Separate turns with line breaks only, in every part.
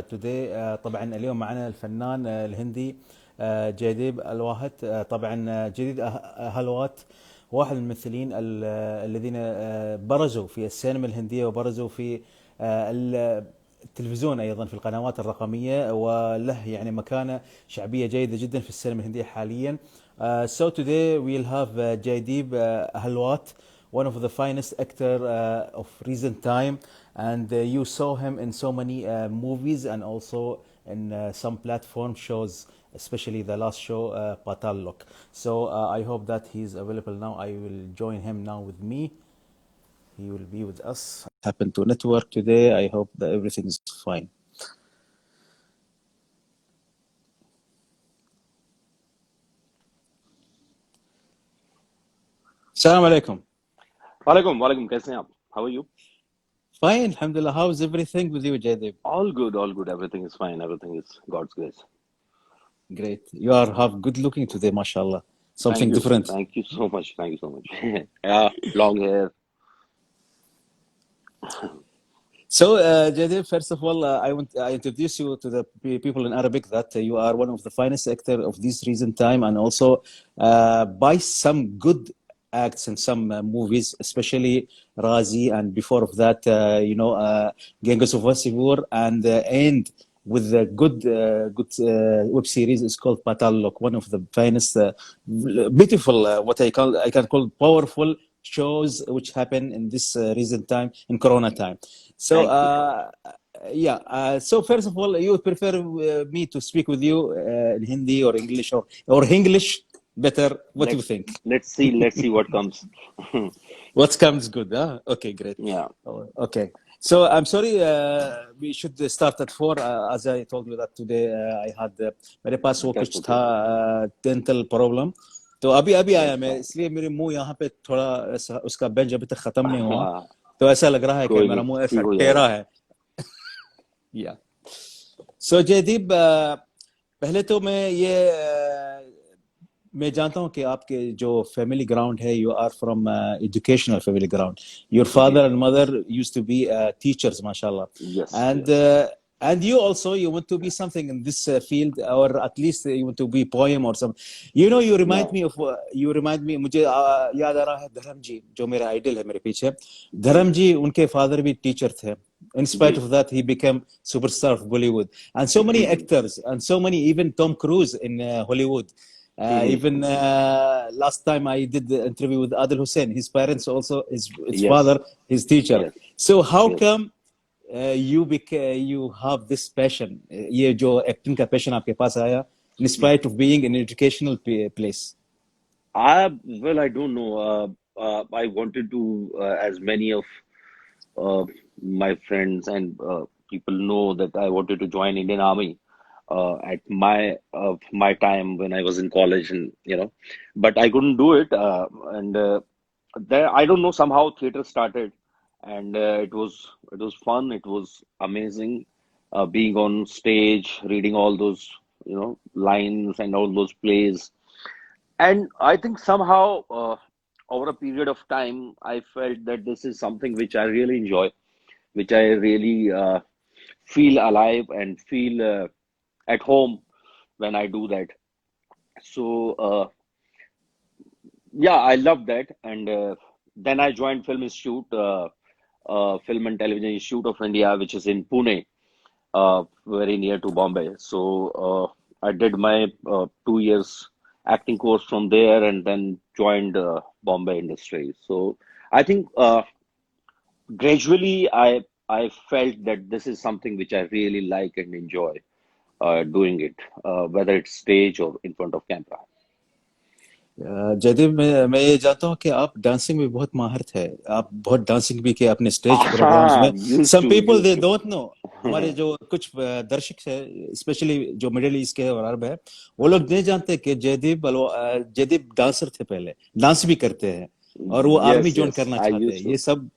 today. طبعا اليوم معنا الفنان الهندي جيديب الواهت. طبعا جديد هلوات واحد من الممثلين الذين برزوا في السينما الهندية وبرزوا في التلفزيون أيضا في القنوات الرقمية، وله يعني مكانة شعبية جيدة جدا في السينما الهندية حاليا. So today we'll have Jaideep Halwat, one of the finest actor of recent time, and you saw him in so many movies and also in some platform shows, especially the last show Patal Lok. So I hope that he's available now. I will join him now with me. He will be with us. Happen to network today. I hope that everything is fine. السلام عليكم.
वालेकुम कैसे हैं आप? How are you?
Fine, alhamdulillah. How's everything with you, Jaideep?
All good, all good. Everything is fine. Everything is God's grace.
Great. You are have good looking today, mashallah. Something different.
Thank you so much. Thank you so much. Yeah, long hair.
So, Jaideep, first of all, I introduce you to the people in Arabic that you are one of the finest actor of this recent time, and also by some good acts in some movies, especially Razi, and before of that, Genghis of Wasseypur, and end with the good web series is called Patallok, one of the finest, beautiful, what I can call powerful shows which happen in this recent time in Corona time. So
Thank you.
so first of all, you would prefer me to speak with you in Hindi or English or English better? What do you
Let's
think?
let's see what comes.
What comes good? Huh? Okay, great.
Yeah.
Oh, okay. So I'm sorry, we should start at 4. As I told you that today I had मेरे पास वो
That's
कुछ
okay.
था dental problem. तो अभी अभी आया
That's
मैं,
fine.
इसलिए मेरे मुंह यहाँ पे थोड़ा उसका बेंच अभी तक खत्म नहीं हुआ,
हाँ,
तो ऐसा लग रहा है कि
कोई
मेरा
नहीं,
मुंह ऐसा
ठीक हो
टेढ़ा
जाएगा.
है. या सो जयदीप, पहले तो मैं जानता हूँ कि आपके जो फैमिली ग्राउंड है, you are from educational family ground. Your
जी.
Father and mother used to be teachers, mashallah.
Yes,
And
yes.
and you also you want to be something in this field, or at least you want to be poem or some. You remind
Yeah.
me of मुझे याद आ रहा है धर्म जी, जो मेरा idol है मेरे पीछे.
जी,
धर्म जी, उनके फादर भी टीचर थे. In spite
ji,
of that, he became superstar of Bollywood, and so many
ji, ji.
actors, and so many, even Tom Cruise in Hollywood. Even last time I did the interview with Adil Hussein, his parents also, his
Yes,
father, his teacher.
yes,
So how
yes.
come you have this passion? ये जो acting का passion आपके पास आया, in spite of being in an educational place.
Well, I don't know. I wanted to, as many of my friends and people know that I wanted to join Indian Army at my time when I was in college, and but I couldn't do it. And there, I don't know. Somehow theater started, and it was fun. It was amazing, being on stage, reading all those lines and all those plays. And I think somehow, over a period of time, I felt that this is something which I really enjoy, which I really feel alive and feel at home when I do that. So, yeah, I love that. And then I joined Film Institute, Film and Television Institute of India, which is in Pune, very near to Bombay. So I did my 2 years acting course from there, and then joined Bombay industry. So I think gradually I felt that this is something which I really like and enjoy doing it, whether it's stage or in front of camera.
Jaydev, मैं ये जानता हूँ कि आप dancing में बहुत माहिर थे. आप बहुत डांसिंग भी किए अपने स्टेज प्रोग्राम्स में.
Used
some
to,
people
used
they
to.
Don't know. हमारे जो कुछ दर्शक है, स्पेशली जो मिडिल ईस्ट के और अरब है, वो लोग नहीं जानते कि जयदीप डांसर थे, पहले डांस भी करते हैं, और वो आर्मी
Yes,
ज्वाइन
yes,
करना
I
चाहते हैं.
used
ये
to.
सब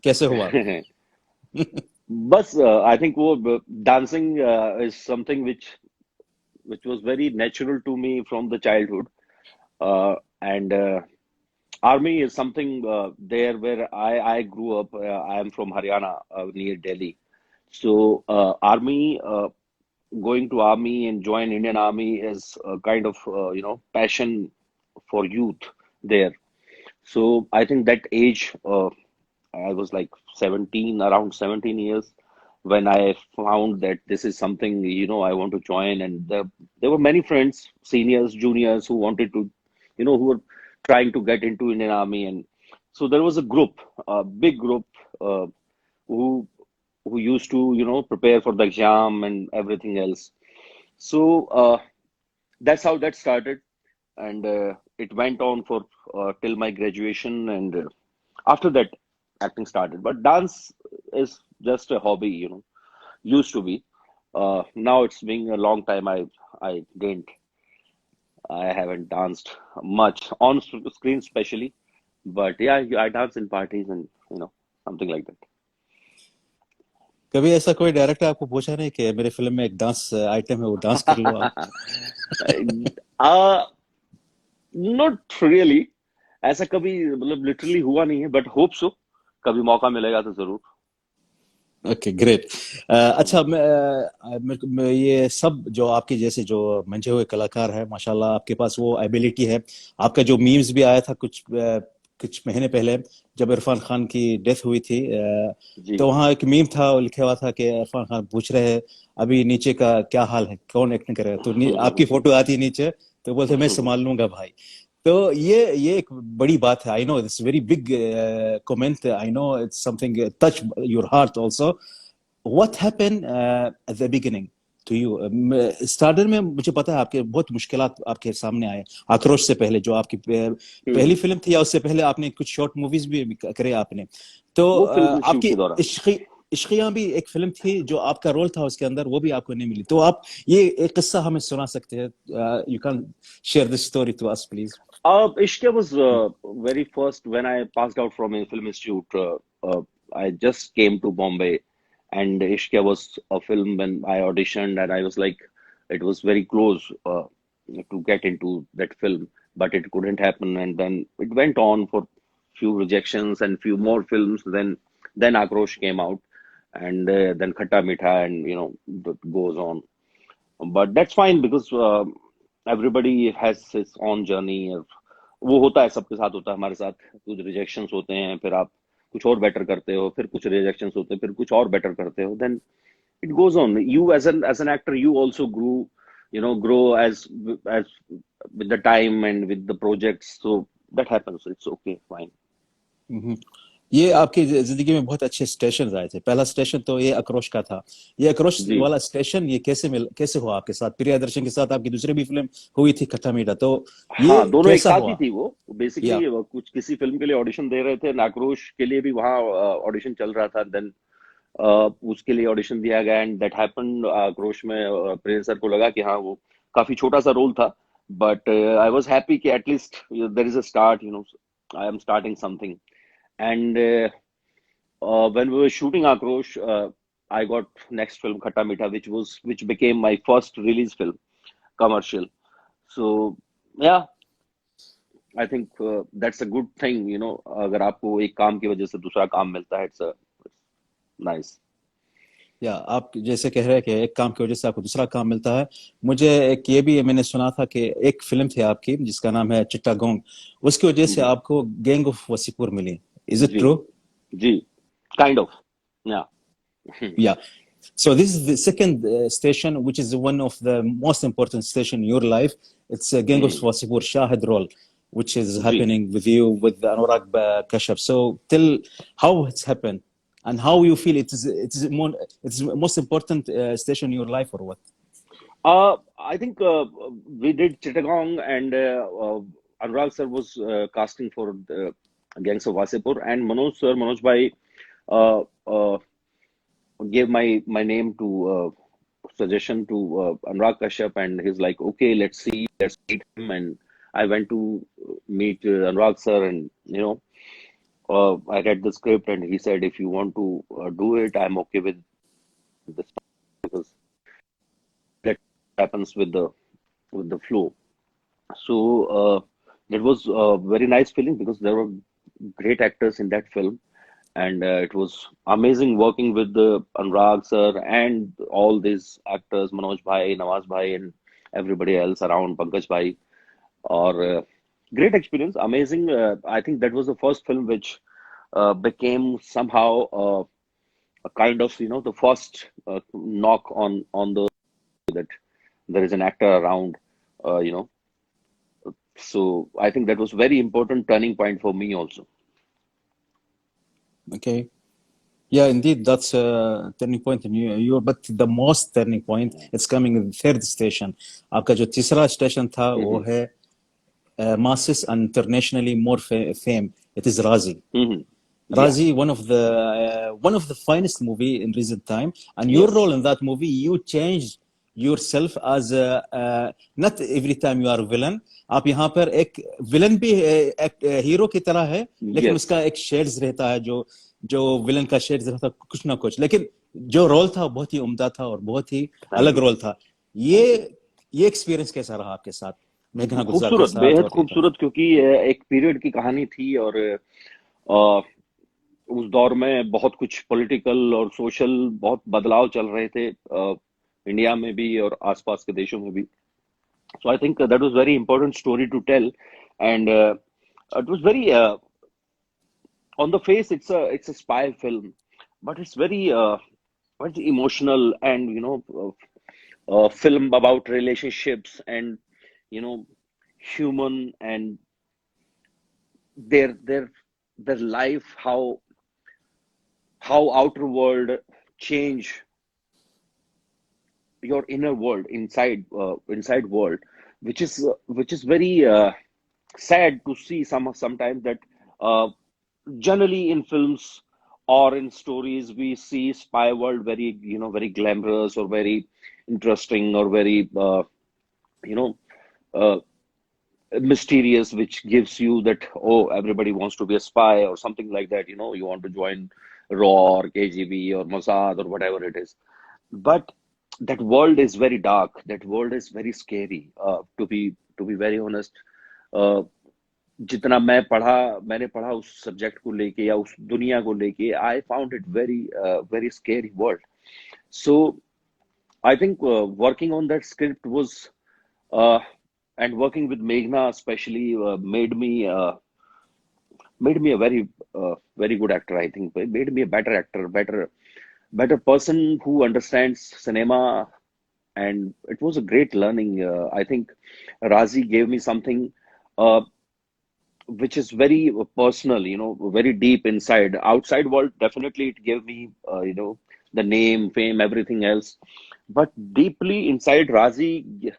कैसे हुआ?
But I think dancing is something which was very natural to me from the childhood. And army is something there where I grew up. I am from Haryana, near Delhi. So army, going to army and join Indian Army is a kind of passion for youth there. So I think that age, I was like 17, around 17 years, when I found that this is something, I want to join. And there were many friends, seniors, juniors, who wanted to, who were trying to get into Indian Army. And so there was a group, a big group, uh, who used to, prepare for the exam and everything else. So that's how that started. And it went on for till my graduation. And after that, acting started. But dance is just a hobby, used to be. Now it's been a long time. I haven't danced much on screen, especially. But yeah, I dance in parties and something like
कभी ऐसा कोई director आपको पूछा नहीं कि मेरे film में एक डांस आइटम है, वो डांस कर लो आप?
that. uh, Not really. ऐसा कभी मतलब लिटरली हुआ नहीं है, बट होप सो कभी मौका मिलेगा तो जरूर।
Okay, great. अच्छा, ये सब जो आपके जैसे जो मंझे हुए कलाकार है, माशाल्लाह आपके पास वो एबिलिटी है। आपका जो मीम्स भी आया था कुछ महीने पहले, जब इरफान खान की डेथ हुई थी,
जी।
तो वहाँ एक मीम था, वो लिखा हुआ था कि इरफान खान पूछ रहे हैं अभी नीचे का क्या हाल है, कौन एक्टिंग करेगा, तो आपकी फोटो आती है नीचे, तो बोलते मैं संभाल लूंगा भाई। तो ये एक बड़ी बात है। I know it's very big comment, I know it's something touch your heart also. What happened at the beginning to you? Starter में मुझे पता है आपके बहुत मुश्किलात आपके सामने आए, आक्रोश से पहले जो आपकी पहली फिल्म थी, या उससे पहले आपने कुछ शॉर्ट मूवीज भी करे आपने, तो
वो फिल्म शूट
आपकी
के दौरान।
इश्कियां भी एक फिल्म थी जो आपका रोल था उसके अंदर, वो भी आपको नहीं मिली। तो आप ये एक किस्सा हमें सुना सकते हैं? You can share this story to us please.
Ishq was very first when I passed out from a film institute. I just came to Bombay, and Ishq was a film when I auditioned, and I was like, it was very close to get into that film, but it couldn't happen. And then it went on for few rejections and few more films. Then Akrosh came out, and then Khatta Meetha, and that goes on. But that's fine because everybody has his own journey. वो होता है, सबके साथ होता है, हमारे साथ कुछ रिजेक्शंस होते हैं, फिर आप कुछ और बेटर करते हो, फिर कुछ रिजेक्शंस होते हैं, फिर कुछ और बेटर करते हो, then it goes on. You as an actor, you also grow as with the time and with the projects. So that happens. It's okay, fine.
हम्म। ये आपकी जिंदगी में बहुत अच्छे स्टेशन आए थे। पहला स्टेशन तो ये आक्रोश का था। ये आक्रोश
जी
वाला स्टेशन ये कैसे हुआ आपके साथ? प्रियदर्शन के साथ आपकी दूसरी भी फिल्म हुई थी खट्टा मीठा, तो ये
हाँ, दोनों एक
कैसा
साथ ही
हुआ?
थी। वो
या
बेसिकली कुछ किसी फिल्म के लिए ऑडिशन दे रहे थे, नाक्रोश के लिए भी वहाँ ऑडिशन चल रहा था। देन उसके लिए ऑडिशन दिया गया, एंड दैट हैपेंड। आक्रोश में प्रिंस सर को लगा कि हाँ, वो काफी छोटा सा रोल था, बट आई वाज हैप्पी कि at least there is a start, I am starting something. And when we were shooting Akrosh, I got next film Khatta Meetha, which became my first release film, commercial. So yeah, I think that's a good thing, अगर आपको एक काम की वजह से दूसरा काम मिलता है, it's nice.
या आप जैसे कह रहे हैं कि एक काम की वजह से आपको दूसरा काम मिलता है, मुझे एक ये भी मैंने सुना था कि एक फिल्म थी आपकी जिसका नाम है चिट्टागोंग, उसकी वजह से
जी
आपको गैंग ऑफ वसीपुर मिली। इज इट
जी
ट्रू?
जी, kind of, yeah.
Yeah. So this is the second station, which is one of the most important station in your life. It's Gang of
hmm,
Swasipur Shahid role, which is
जी
happening with you with Anurag Kashyap. So tell how it's happened and how you feel it's most important station in your life, or what?
I think we did Chittagong, and Anurag sir was casting for the Gangs of Wasipur, and Manoj Bhai uh, uh, gave my name to suggestion to Anurag Kashyap, and he's like, okay, let's meet him. And I went to meet Anurag sir, and I read the script, and he said, if you want to do it, I'm okay with this, because that happens with the flow. So that was a very nice feeling because there were great actors in that film, and it was amazing working with Anurag sir and all these actors, Manoj Bhai, Nawaz Bhai, and everybody else around, Pankaj Bhai. Or great experience, amazing. I think that was the first film which became somehow a kind of, the first knock on the that there is an actor around, you know. So I think that was very important turning point for me also.
Okay. Yeah, indeed, that's a turning point in you. But the most turning point, it's coming in the third station. आपका जो तीसरा station था वो
Hmm.
है masses and internationally more fame. It is Razi.
Hmm. Yeah.
Razi, one of the finest movie in recent time, and your role
Yes.
in that movie, you changed yourself as a not every time you are a villain. आप यहाँ पर एक villain भी एक hero की तरह है, लेकिन
Yes.
उसका एक शेड्स रहता है जो जो विलन का शेड्स रहता है कुछ ना कुछ, लेकिन जो रोल था बहुत ही उम्दा था और बहुत ही
Thank
अलग
you.
रोल था. ये
Thank you.
ये एक्सपीरियंस कैसा रहा आपके साथ, मेघना गुलजार के
खूबसूरत,
साथ
बेहद
और ये फिल्म?
खूबसूरत, क्योंकि एक पीरियड की कहानी थी, और उस दौर में बहुत कुछ पॉलिटिकल और सोशल बहुत बदलाव चल रहे थे, इंडिया में भी और आसपास के देशों में भी. So I think that was very important story to tell, and it was very on the face it's a spy film, but it's very emotional, and film about relationships and human and their their their life, how outer world change your inner world, inside world, which is very sad to see sometimes that generally in films or in stories we see spy world very very glamorous or very interesting or very you know uh, mysterious, which gives you that, oh, everybody wants to be a spy or something like that, you want to join RAW or KGB or Mossad or whatever it is. But that world is very dark, that world is very scary, to be very honest. uh, जितना मैंने पढ़ा उस subject को लेके या उस दुनिया को लेके, I found it very very scary world. So I think working on that script was uh, and working with Meghna especially made me a very good actor. I think it made me a better actor, better person who understands cinema, and it was a great learning. I think Razi gave me something uh, which is very personal, very deep inside. Outside world, definitely it gave me, the name, fame, everything else. But deeply inside, Razi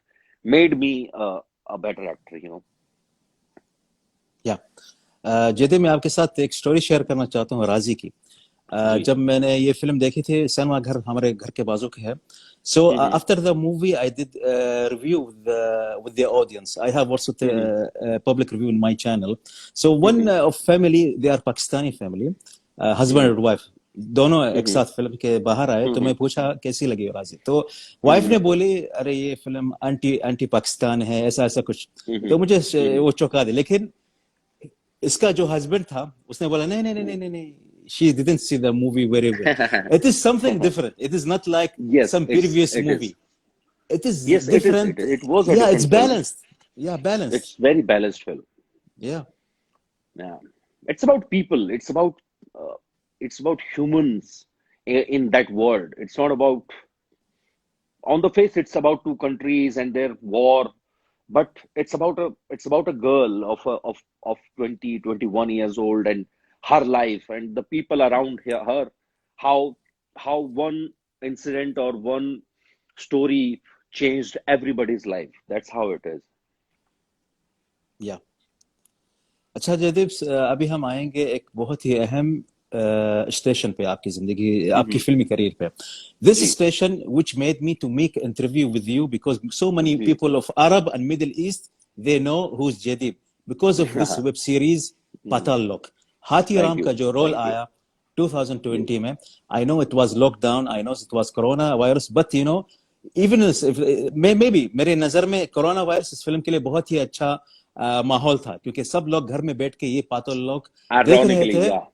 made me a better actor.
या जयदेव, मैं आपके साथ एक story share करना चाहता हूँ राजी की.
जी.
जब मैंने ये फिल्म देखी थी, सिनेमा घर हमारे घर के बाजू के है. So after the movie, I did review with the audience. I have also public review in my channel. So one of family, they are Pakistani family, husband and wife, दोनों एक साथ फिल्म के बाहर आए. तो मैं पूछा कैसी लगी राजी, तो वाइफ ने बोली अरे ये फिल्म एंटी पाकिस्तान है, ऐसा ऐसा कुछ. तो मुझे वो चौंका दे. लेकिन इसका जो हस्बैंड था उसने बोला नहीं नहीं नहीं नहीं नहीं, she didn't see the movie very well. It is something different. It is not like
Yes,
some previous
it
movie.
is.
It is
Yes,
different.
it was a
Yeah, it's
different film.
balanced. Yeah, balanced.
It's very balanced film.
Yeah.
Yeah, it's about people. It's about humans in that world. It's not about, on the face it's about two countries and their war, but it's about a girl of 20, 21 years old, and her life and the people around her, how one incident or one story changed everybody's life. That's how it is.
Yeah. अच्छा जयदीप, अभी हम आएंगे एक बहुत ही अहम station पे आपकी जिंदगी, आपकी फिल्मी करियर पे. This station which made me to make interview with you, because so many people of Arab and Middle East, they know who's Jadib because of this web series Patal Lok. Hathi
Thank
Ram
you.
का जो role
Thank you.
आया 2020 में, I know it was lockdown, I know it was corona virus, but even if maybe मेरे नजर में corona virus इस film के लिए बहुत ही अच्छा माहौल था, क्योंकि सब लोग घर में बैठ के ये पातल लोग देख रहे
Ironically,
थे.
yeah.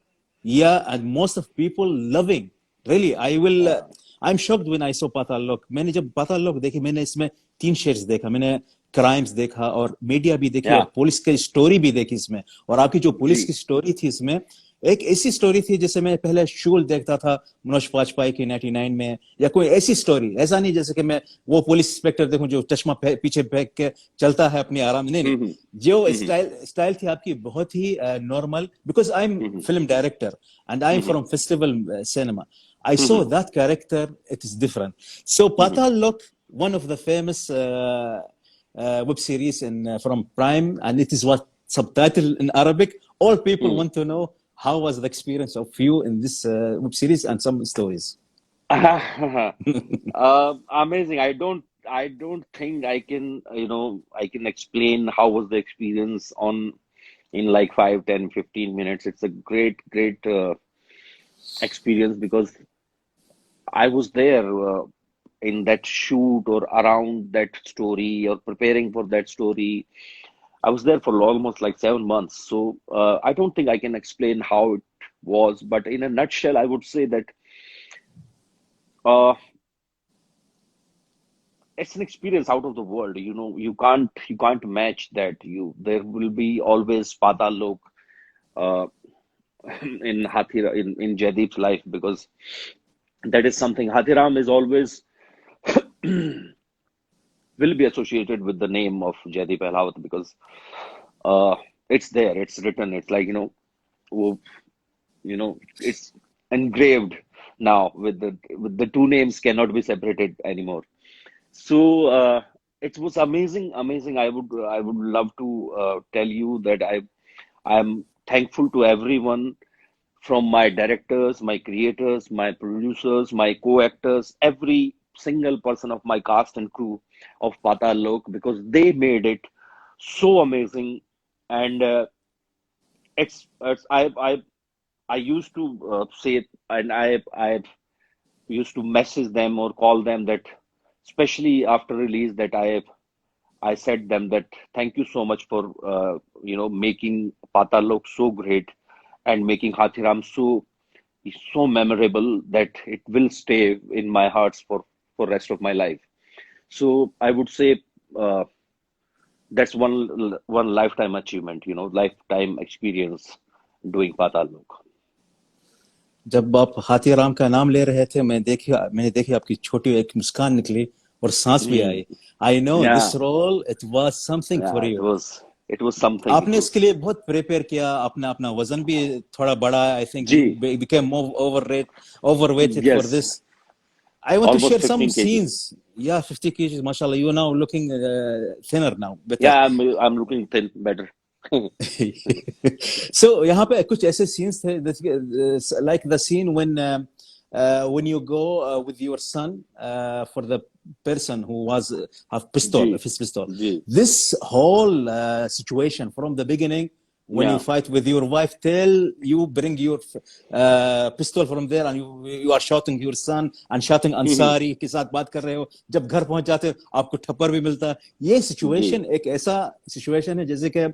yeah, and most of people loving. Really,
uh,
I'm shocked when I saw पाताल लोक. मैंने जब पाताल लोक देखी, मैंने इसमें तीन शेड्स देखा. मैंने क्राइम्स देखा और मीडिया भी देखी
yeah,
और पुलिस की स्टोरी भी देखी इसमें. और आपकी जो पुलिस की
जी,
स्टोरी थी इसमें, एक ऐसी स्टोरी थी जैसे मैं पहले शूल देखता था मनोज बाजपेयी की 99 में, या कोई ऐसी स्टोरी. ऐसा नहीं जैसे कि मैं वो पुलिस इंस्पेक्टर देखूं जो चश्मा पीछे फेंक के चलता है अपनी आराम. नहीं, नहीं.
हम्म,
जो
हम्म,
स्टाइल स्टाइल थी आपकी बहुत ही normal, because I am
hmm,
film director and I'm
hmm,
from festival cinema. I saw
hmm,
that character, it is different. So
hmm,
Patal Lok, one of the famous web series from Prime, and it is what subtitled in Arabic. All people
hmm.
want to know how was the experience of you in this web series and some stories.
Amazing. I don't think I can, I can explain how was the experience on in like 5, 10, 15 minutes. It's a great, great experience because I was there in that shoot or around that story or preparing for that story. I was there for almost like 7 months. So I don't think I can explain how it was, but in a nutshell, I would say that uh, it's an experience out of the world. You can't match that. There will be always Patal Lok uh, in in Jaideep's life because that is something Hathiram is always will be associated with the name of Jaideep Ahlawat because uh, it's there, it's written, it's like wo- it's engraved now with the two names cannot be separated anymore. So it was amazing, amazing. I would love to tell you that I'm thankful to everyone from my directors, my creators, my producers, my co-actors, every single person of my cast and crew of Patal Lok because they made it so amazing. And I used to say it, and I used to message them or call them that, especially after release, that I said them that thank you so much for making Patal Lok so great and making Hathiram so memorable that it will stay in my hearts for rest of my life. So I would say that's one lifetime achievement, lifetime experience doing Patal Lok.
जब आप हाथीराम का नाम ले रहे थे, मैंने देखी आपकी छोटी एक मुस्कान निकली और सांस भी
Hmm.
I. I know this
Yeah,
role it was something for
yeah, it
you.
was it was something. It
आपने
was
इसके लिए बहुत प्रिपेयर किया. अपना अपना वजन भी थोड़ा बढ़ा. I think you
G.
Became more overweighted for
Yes,
this. I want to
almost
share some
15 kgs.
scenes. Yeah, 50 kgs, mashallah. You're now looking thinner now, better.
Yeah, I'm looking thin, better.
So यहाँ पे कुछ ऐसे scenes थे, like the scene when you go with your son for the person who was have pistol,
G.
his pistol.
G.
This whole situation from the beginning, when you
Yeah.
fight with your wife till you bring your pistol from there and you are shouting your son and shouting Ansari के साथ बात कर रहे हो, जब घर पहुंच जाते हो आपको थप्पड़ भी मिलता है. ये
G.
सिचुएशन एक ऐसा सिचुएशन है जैसे कि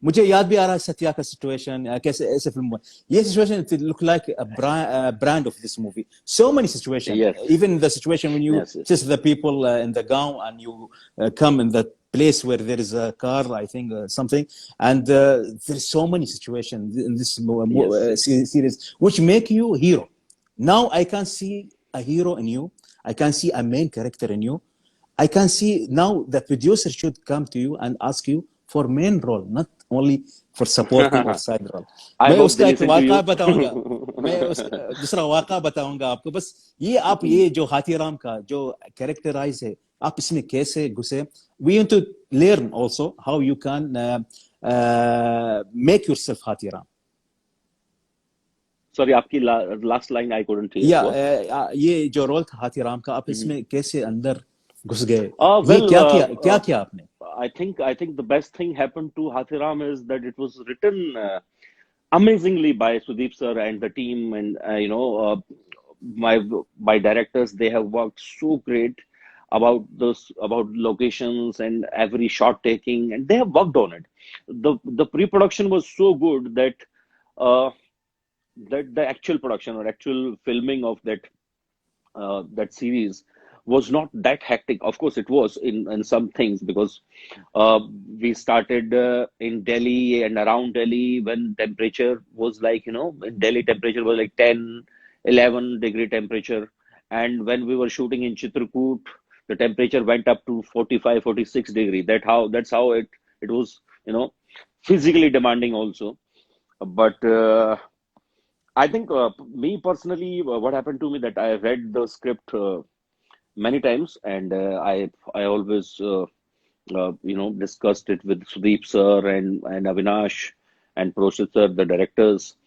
मुझे याद भी आ रहा है सत्या का सिचुएशन, कैसे ऐसे फिल्म. ये situation look like a brand of this movie. So many situations,
Yes.
even the situation when you
Yes. Yes.
chase the people in the gown and you come in the place where there is a car, I think something, and there's so many situations in this
Yes. Yes.
series which make you a hero. Now I can see a hero in you. I can see a main character in you. I can see now the producer should come to you and ask you for main role, not only for supporting or side role.
I
मैं
hope they
उसका एक
listen to
वाक़ा
you.
बताऊंगा. मैं उस दूसरा वाक़ा बताऊंगा आपको. बस ये आप ये जो हाथीराम का जो कैरेक्टराइज है, आप इसमें कैसे घुसे. We want to learn also how you can make yourself Hathiram.
Sorry, आपकी last line I couldn't hear.
या
What?
ये जो रोल था हाथीराम का, आप
Mhm.
इसमें कैसे अंदर घुस गए. ये
Well,
क्या किया आपने.
I think the best thing happened to Hathiram is that it was written amazingly by Sudeep sir and the team, and my my directors. They have worked so great about locations and every shot taking, and they have worked on it. The pre-production was so good that uh, that the actual production or actual filming of that series was not that hectic. Of course, it was in some things because uh, we started in Delhi and around Delhi when temperature was like, in Delhi temperature was like 10, 11-degree temperature. And when we were shooting in Chitrakoot, the temperature went up to 45, 46 degree. That's how it was, physically demanding also. But I think me personally, what happened to me that I read the script many times, and I always discussed it with Sudeep sir and Avinash and Proshit sir, the directors,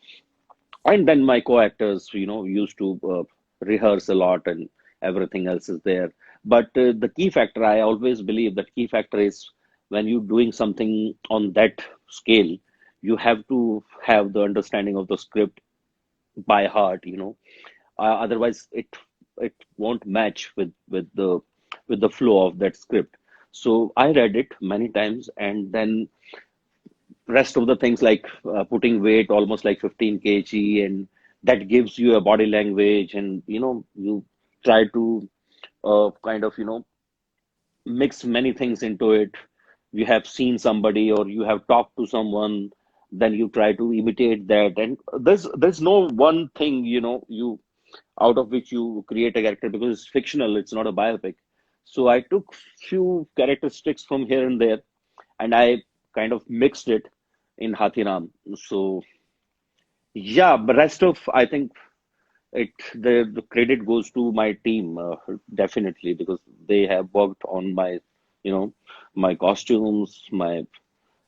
and then my co-actors, used to rehearse a lot, and everything else is there. But the key factor, I always believe that key factor is when you're doing something on that scale, you have to have the understanding of the script by heart. Otherwise it won't match with the flow of that script. So I read it many times, and then rest of the things like putting weight almost like 15 kg, and that gives you a body language, and you try to kind of mix many things into it. You have seen somebody or you have talked to someone, then you try to imitate that, and there's no one thing, you out of which you create a character, because it's fictional, it's not a biopic. So I took few characteristics from here and there, and I kind of mixed it in Hathiram. So yeah, but rest of, I think, the credit goes to my team, definitely, because they have worked on you know my costumes, my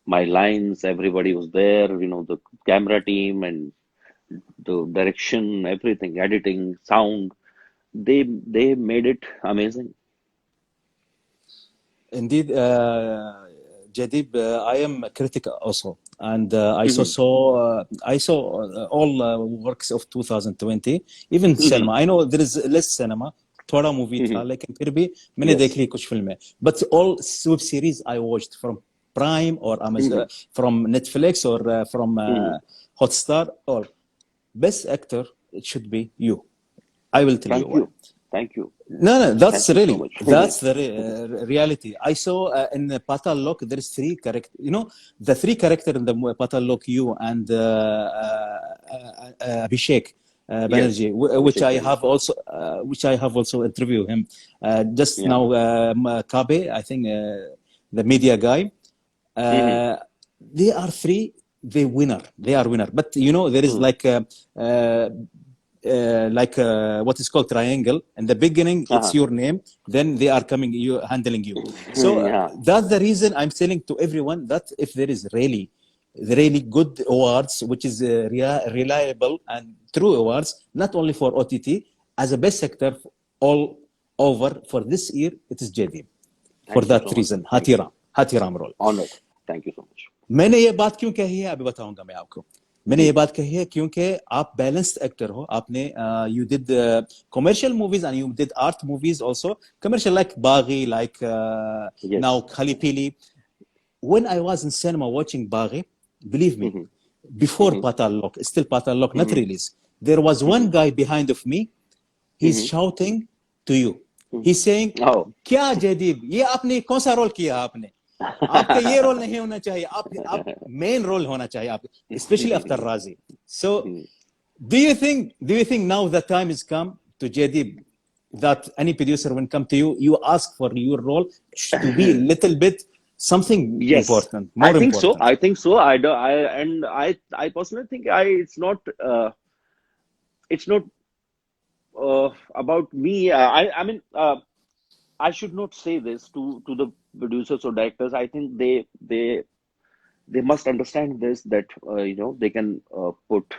lines. Everybody was there, the camera team and the direction, everything, editing, sound. They made it amazing.
Indeed, Jadib, I am a critic also, and
Hmm.
I saw all works of 2020, even
Hmm.
cinema. I know there is less cinema, थोड़ा movie था,
Hmm.
लेकिन फिर भी मैंने देख
Yes.
ली कुछ फिल्में. But all web series I watched from Prime or
Hmm.
Amazon, from Netflix or from
Hmm.
Hotstar, or best actor, it should be you. I will tell you
Thank
why.
you. Thank you.
No, no, that's
Thank you so
really
much.
that's the reality. I saw in the Patal Lok there's three character. The three character in the Patal Lok, you and Abhishek
Yes,
Banerjee,
Abhishek Banerjee.
which I have also interviewed him just
Yeah.
now. Kabe, I think the media guy.
Hmm.
Uh, they are three. They winner. They are winner. But there is
Hmm.
uh, what is called triangle. In the beginning, it's
Uh-huh.
your name. Then they are coming, you handling you. So
Yeah.
that's the reason I'm telling to everyone that if there is really good awards, which is reliable and true awards, not only for OTT, as a best sector all over for this year, it is JD. For
Thank you
that
so much.
reason,
Thank you.
Hathiram role.
Honored. Thank you so much.
मैंने ये बात क्यों कही है अभी बताऊंगा मैं आपको. मैंने ये
जी.
बात कही है क्योंकि आप बैलेंस्ड एक्टर हो. आपने you did commercial movies and you did art movies also. Commercial like Baghi, like now
Yes.
Khali Pili. When I was in cinema watching Baghi, believe me,
Hmm.
before
Hmm.
Patal Lok, still Patal Lok not
Hmm.
released, there was one
Hmm.
guy behind of me. He's
Hmm.
shouting to you.
Hmm.
He's saying,
Oh.
क्या जयदीप ये आपने कौन सा role किया आपने. आपका ये role नहीं होना चाहिए. आप मेन रोल होना चाहिए आप, especially after Razi. So do you think now the time has come to Jadib that any producer when come to you, you ask for your role to be a little bit something
Yes,
important,
I
more
think so.
important.
I think so. I do. I personally think it's not about me. I mean, I should not say this to the producers or directors. I think they must understand this, that they can put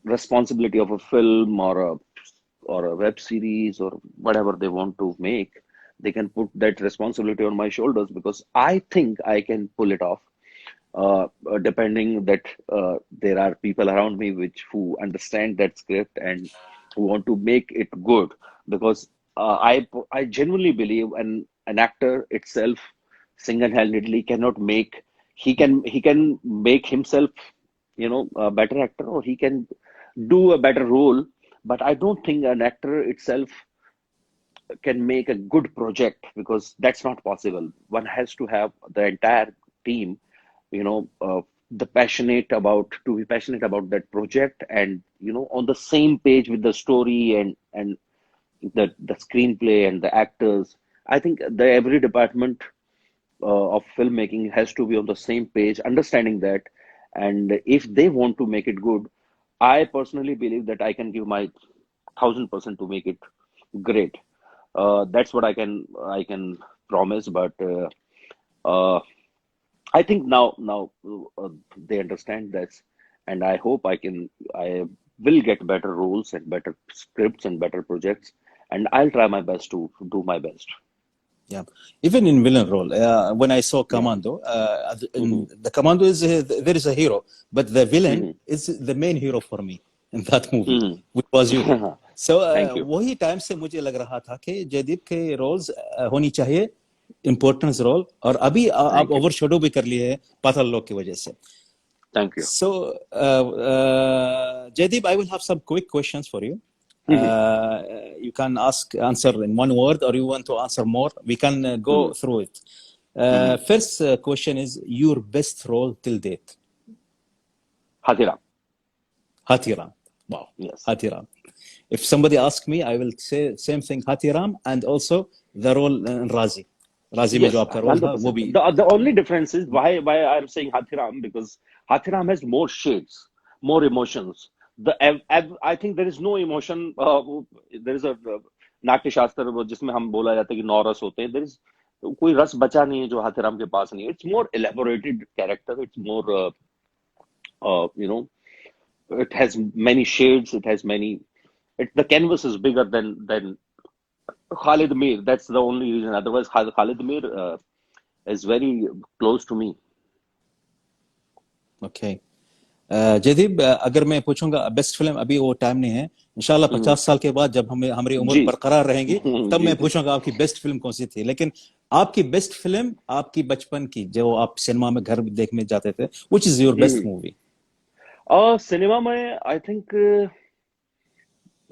responsibility of a film or a web series or whatever they want to make. They can put that responsibility on my shoulders, because I think I can pull it off. Depending that there are people around me which who understand that script and who want to make it good. Because I genuinely believe an actor itself single-handedly cannot make he can make himself a better actor, or he can do a better role. But I don't think an actor itself can make a good project, because that's not possible. One has to have the entire team, you know, the passionate about to be passionate about that project, and on the same page with the story and the screenplay and the actors. I think the every department of filmmaking has to be on the same page, understanding that. And if they want to make it good, I personally believe that I can give my 1,000% to make it great. That's what I can promise. But uh, I think now they understand this, and I hope I will get better roles and better scripts and better projects, and I'll try my best to do my best.
Yeah, even in villain role, when I saw
Yeah.
Commando,
Hmm.
the Commando is there is a hero, but the villain
Hmm.
is the main hero for me in that movie,
Hmm.
which was you. So
Thank you.
वही time से मुझे लग रहा था कि जयदीप के roles होनी चाहिए इम्पोर्टेंस रोल, और अभी आप
Thank you.
ओवरशेडो भी कर लिए हैं पाताल लोक की वजह से.
Thank you.
So, Jaideep, I will have some quick questions for you.
Hmm.
You can answer in one word, or you want to answer more. We can go
Hmm.
through it.
Hmm.
First question is your best role till date.
Hathiram.
Hathiram. Wow,
Yes.
Hathiram. If somebody asks me, I will say same thing, Hathiram, and also the role in Razi. Razi में जो
Yes,
आपका role था वो
100%.
भी.
The only difference is why I'm saying Hathiram, because Hathiram has more shades, more emotions. I think there is no emotion. There is a नाट्य शास्त्र जिसमें हम बोला जाता है कि 9 रस होते हैं. There is कोई रस बचा नहीं है जो हाथीराम के पास नहीं है. It's more elaborated character. It's more uh, you know it has many shades. It has many. The canvas is bigger than Khalid Mir. That's the only reason. Otherwise, Khalid Mir is very close to me.
Okay. Jaideep, अगर मैं पूछूंगा best film, अभी वो time नहीं है. इंशाल्लाह
हम्म,
50 साल के बाद जब हमें हमारी उम्र
जी.
बरकरार रहेंगी, तब
जी
मैं
जी.
पूछूंगा आपकी बेस्ट फिल्म कौन सी थी. लेकिन आपकी बेस्ट फिल्म आपकी बचपन की, जो आप सिनेमा में घर देखने जाते थे, which is your best movie?
और सिनेमा में आई थिंक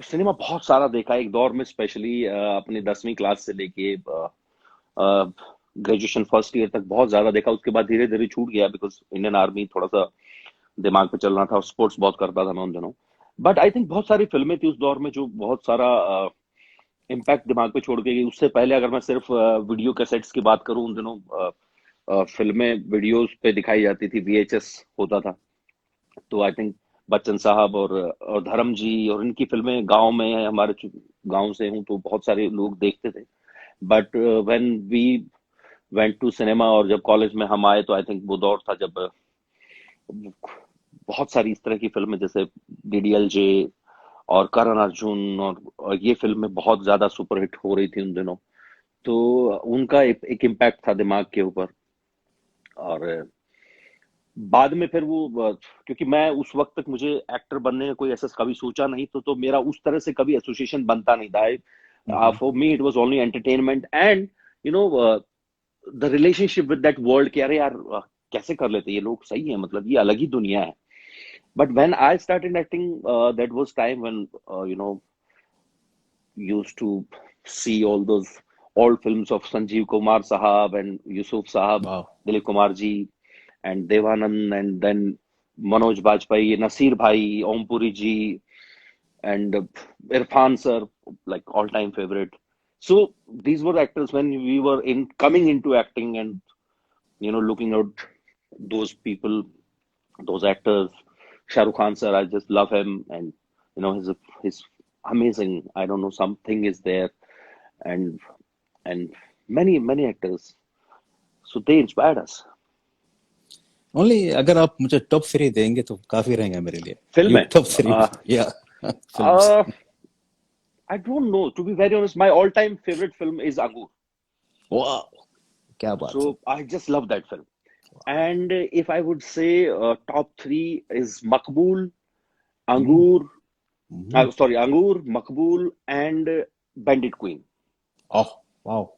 सिनेमा बहुत सारा देखा है एक दौर में, स्पेशली अपनी 10वीं क्लास से लेके ग्रेजुएशन फर्स्ट ईयर तक बहुत ज्यादा देखा. उसके बाद धीरे धीरे छूट गया, बिकॉज इंडियन आर्मी थोड़ा सा दिमाग पे चल रहा था, और स्पोर्ट्स बहुत करता था मैं उन दिनों. बट आई थिंक बहुत सारी फिल्में थी उस दौर में जो बहुत सारा इम्पैक्ट दिमाग पे छोड़ के गई. उससे पहले अगर मैं सिर्फ वीडियो कैसेट्स की बात करूं, उन दिनों फिल्में वीडियोस पे दिखाई जाती थी, वीएचएस होता था. तो आई थिंक बच्चन साहब और धर्म जी और इनकी फिल्में गांव में, हमारे गांव से हूं तो बहुत सारे लोग देखते थे. But when we went to cinema, और जब कॉलेज में हम आए, तो आई थिंक वो दौर था जब बहुत सारी इस तरह की फिल्में जैसे डीडीएलजे और करण अर्जुन और ये फिल्में बहुत ज्यादा सुपरहिट हो रही थी उन दिनों. तो उनका एक इम्पैक्ट था दिमाग के ऊपर. और बाद में फिर वो क्योंकि मैं उस वक्त तक मुझे एक्टर बनने का कोई ऐसा कभी सोचा नहीं, तो मेरा उस तरह से कभी एसोसिएशन बनता नहीं था. For me it was only entertainment, and you know the relationship with that world कि अरे यार कैसे कर लेते ये लोग, सही है, मतलब ये अलग ही दुनिया है. But when I started acting, that was time when you know used to see all those old films of Sanjeev Kumar Sahab and Yusuf Sahab,
Wow.
Dilip Kumar ji, and Devanand, and then Manoj Bajpayee, Nasir Bhai, Om Puri ji, and Irfan sir, like all-time favorite. So these were actors when we were in coming into acting, and looking at those people, those actors. Shah Rukh Khan sir, I just love him, and his amazing. I don't know, something is there, and and many actors. So they inspired us.
Only अगर आप मुझे top 3 देंगे तो काफी रहेगा मेरे लिए.
Film
your
में,
टॉप 3. या films.
uh, I don't know. To be very honest, my all-time favorite film is Angur.
Wow, क्या बात है.
So I just love that film. And if I would say top three is Makbul,
hmm,
Angur,
hmm.
sorry, Angur, Makbul, and Bandit Queen.
Oh, wow.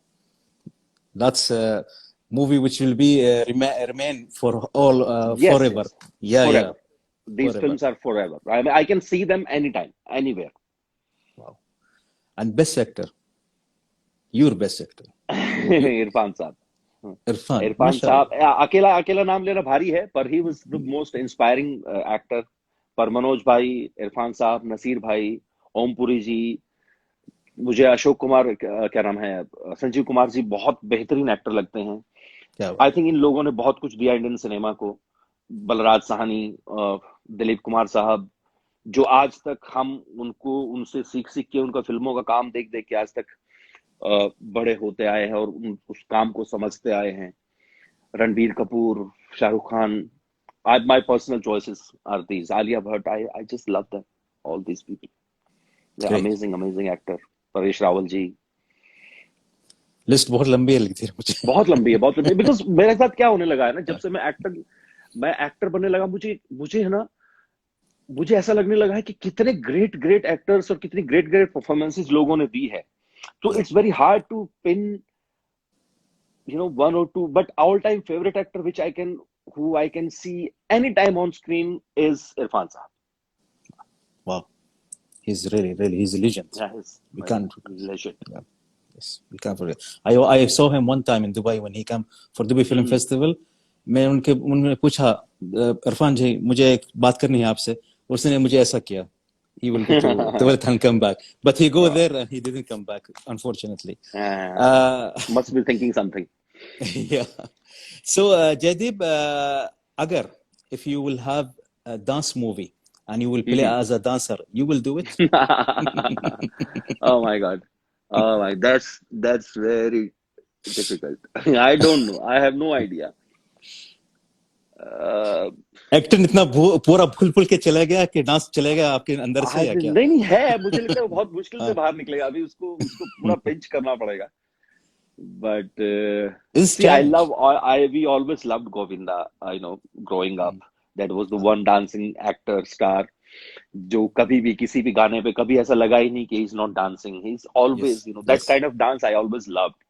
That's a movie which will be remain for all
Yes,
forever.
yes,
Yeah, yeah.
forever. these
forever.
films are forever. I mean, I can see them anytime, anywhere.
Wow. And best actor, your best actor, you
Irfan साहब.
Irfan,
Irfan
mashallah.
साहब, अकेला अकेला नाम लेना भारी है, पर he was the most inspiring actor. पर मनोज भाई, इरफान साहब, नसीर भाई, ओमपुरी जी, मुझे अशोक कुमार, क्या नाम है, संजीव कुमार जी, बहुत बेहतरीन एक्टर लगते हैं.
क्या
आई
बात है.
थिंक इन लोगों ने बहुत कुछ दिया इंडियन सिनेमा को. बलराज साहनी, दिलीप कुमार साहब, जो आज तक हम उनको, उनसे सीख सीख के, उनका फिल्मों का काम देख देख के आज तक बड़े होते आए हैं और उस काम को समझते आए हैं. Ranbir Kapoor, Shahrukh Khan. My personal choices are these. Alia Bhatt, I just love them. All these people. They're
Great.
amazing, amazing actor. Paresh Rawal ji.
List बहुत लंबी है लगती है मुझे.
बहुत लंबी है, बहुत लंबी. बिकॉज मेरे साथ क्या होने लगा है ना, जब से मैं एक्टर बनने लगा, मुझे मुझे है ना, मुझे ऐसा लगने लगा है कि कितने ग्रेट ग्रेट एक्टर्स और कितनी ग्रेट ग्रेट परफॉर्मेंसेस लोगों ने दी है. तो
Yeah.
It's very hard to pin, one or two, but all time favorite actor who I can see anytime on screen is Irfan Sahab.
Wow. He's really, he's a legend.
Yeah, he's
We
a
can't.
legend.
Yeah. Yes, we can't forget. I saw him one time in Dubai when he came for Dubai Film Festival. मैं उन्होंने पूछा, इरफान जी मुझे एक बात करनी है आपसे. उसने मुझे ऐसा किया. He will go to Dubai and come back, but he go there and he didn't come back, unfortunately.
Must be thinking something.
Yeah. So Jaideep, agar if you will have a dance movie and you will play as a dancer, you will do it?
Oh my God. Oh my, that's very difficult. I don't know. I have no idea.
Actor इतना पूरा भूल भूल के चला गया कि dance चला गया आपके अंदर से या क्या?
नहीं है, मुझे लगता है बहुत मुश्किल से बाहर निकलेगा. अभी उसको पूरा पिंच करना पड़ेगा. But see, we always loved Govinda, growing up. That was the one dancing actor, star, जो कभी भी किसी भी गाने पे कभी ऐसा लगा ही नहीं कि he's not dancing. He's always, that kind of dance I always loved.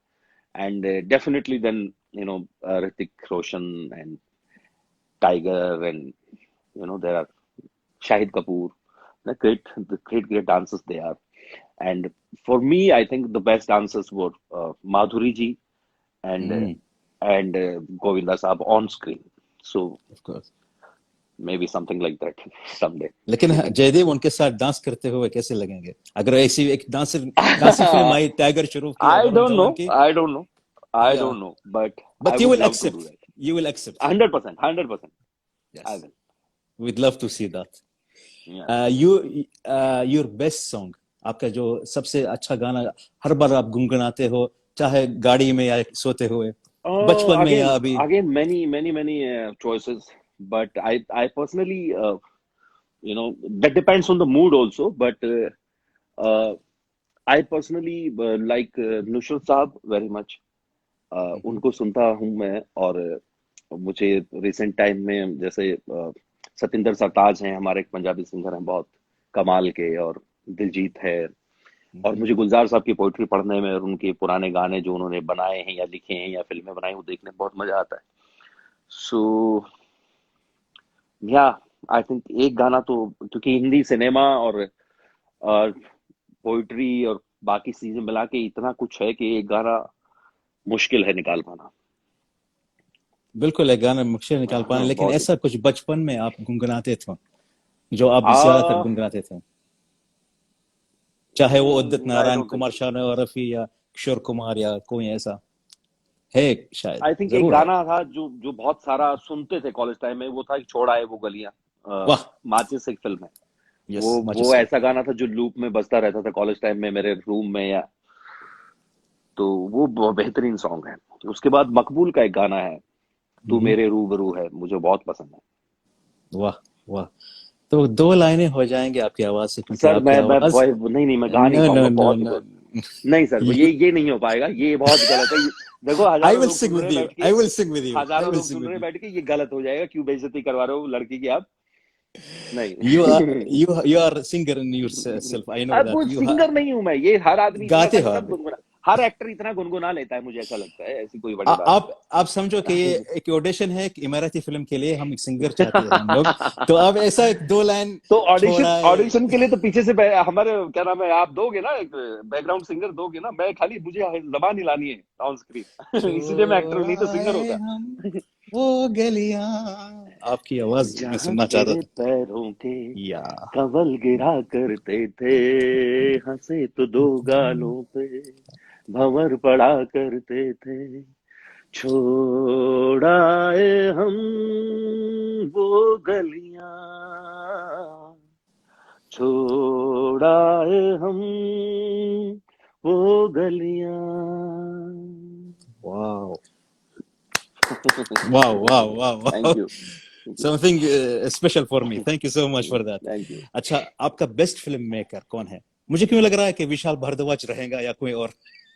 And definitely then, Hrithik Roshan and Tiger, and, there are Shahid Kapoor, the great dancers they are. And for me, I think the best dancers were Madhuri ji and Govinda Saab on screen. So,
of course,
maybe something like that someday.
लेकिन जयदेव उनके साथ dance करते हुए कैसे लगेंगे? अगर ऐसी एक डांसिंग फिल्म आई, टाइगर श्रॉफ की,
I don't know, but
you will accept. You will accept.
100%.
Yes.
I will.
We'd love to see that.
Yeah.
Your best song, आपका जो सबसे अच्छा गाना हर बार आप गुनगुनाते हो, चाहे गाड़ी में या सोते हुए, बचपन में या अभी?
Again, many choices, but I personally, that depends on the mood also. But I personally like Nusrat Saab very much. उनको सुनता हूँ मैं. और मुझे रिसेंट टाइम में जैसे सतिंदर सरताज हैं, हमारे एक पंजाबी सिंगर हैं बहुत कमाल के, और दिलजीत है. और मुझे गुलजार साहब की पोइट्री पढ़ने में और उनके पुराने गाने जो उन्होंने बनाए हैं या लिखे हैं या फिल्में बनाई, वो देखने में बहुत मजा आता है. सो आई थिंक एक गाना तो, क्योंकि हिंदी सिनेमा और पोइट्री और बाकी चीजें मिला के इतना कुछ है कि एक गाना मुश्किल है निकाल पाना.
बिल्कुल एक गाना मुश्किल निकाल पाना. लेकिन ऐसा कुछ बचपन में आप गुनगुनाते थे जो आप ज्यादातर गुनगुनाते थे, चाहे वो उदित नारायण, कुमार शानू रफी या किशोर कुमार या कोई ऐसा है? शायद
आई थिंक एक गाना था जो बहुत सारा सुनते थे कॉलेज टाइम में, वो था छोड़ आए वो गलियां. माचिस एक फिल्म है. वो ऐसा गाना था जो लूप में बजता रहता था कॉलेज टाइम में मेरे रूम में, या तो वो बहुत बेहतरीन सॉन्ग है. उसके बाद मकबूल का एक गाना है, तू मेरे रूबरू है, मुझे बहुत पसंद है.
वाह. तो 2 लाइनें हो जाएंगे आपकी आवाज से?
सर मैं मैं गा नहीं पाऊंगा. बहुत नहीं सर, ये नहीं हो पाएगा. ये बहुत गलत है. देखो हजारों लोग सुन रहे बैठ के ये गलत हो जाएगा. क्यों बेइज्जती करवा रहे हो लड़की की आप? नहीं.
you are singer in yourself. I know that.
Singer नहीं हूँ मैं. ये हर आदमी
गाते हो.
हर एक्टर इतना गुनगुना लेता है, मुझे ऐसा लगता है, ऐसी कोई बड़ी बात
आप समझो कि ये
नहीं।
एक ऑडिशन है एक इमराती फिल्म के लिए, हम एक सिंगर चाहते हैं हम लोग, तो अब ऐसा एक दो लाइन
तो ऑडिशन
छोड़ा है।
ऑडिशन के लिए तो पीछे से हमारे क्या नाम है, आप दोगे ना, एक बैकग्राउंड सिंगर दोगे ना, मैं खाली मुझे जबान हिलानी है ऑन स्क्रीन इसीलिए मैं एक्टर हूँ, नहीं तो सिंगर
छोड़ाए
होता।
हम वो गलियां, आपकी आवाज में
जहाँ
सुनना चाहता
तेरे
था।
पैरों के
या
कवल गिरा करते थे, हंसे तो दो गालों पे भंवर पड़ा करते थे, छोड़ाए हम वो गलियां, छोड़ाए हम वो गलियां।
Wow wow wow wow wow,
thank you.
Something special for me, thank you so much for that.
Thank you.
अच्छा, आपका बेस्ट फिल्म मेकर कौन है? मुझे क्यों लग रहा है कि विशाल भारद्वाज रहेगा या कोई और।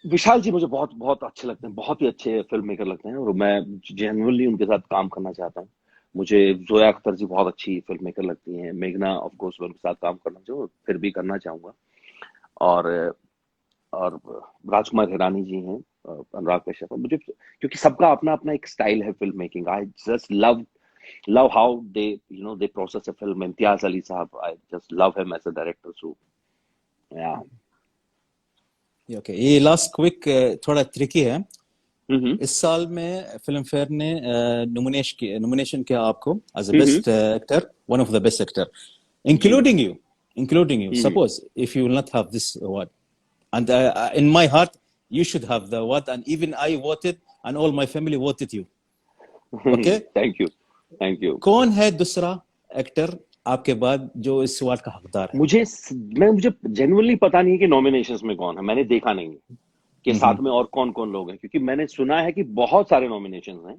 विशाल जी मुझे बहुत बहुत अच्छे लगते हैं, बहुत ही अच्छे फिल्म मेकर लगते हैं, और मैं जेन्युइनली उनके साथ काम करना चाहता हूँ। मुझे जोया अख्तर जी बहुत अच्छी फिल्म मेकर लगती हैं, मेघना ऑफ कोर्स मैं उनके साथ काम करना चाहूँ, फिर भी करना चाहूंगा। और और राजकुमार हिरानी जी हैं, अनुराग कश्यप हैं। मुझे क्योंकि सबका अपना अपना एक स्टाइल है film making, I just love how they they process a film. Imtiaz Ali साहब, I just love him as a director, so yeah.
Okay, ये लास्ट क्विक थोड़ा ट्रिकी है।
हम्म
इस साल में फिल्म फेयर ने नॉमिनेशन किया आपको as a
hmm
best actor, one of the best actor,
जी।
including you, including you.
Hmm
Suppose if you will not have this award, and in my heart, you should have the award, and even I voted, and all my family voted you. Okay?
Thank you. Thank you.
कौन है दूसरा actor आपके बाद जो इस award का हकदार है?
मुझे जेन्युइनली पता नहीं है कि नॉमिनेशंस में कौन है, मैंने देखा नहीं है कि
हम्म,
साथ में और कौन कौन लोग हैं, क्योंकि मैंने सुना है कि बहुत सारे नॉमिनेशंस हैं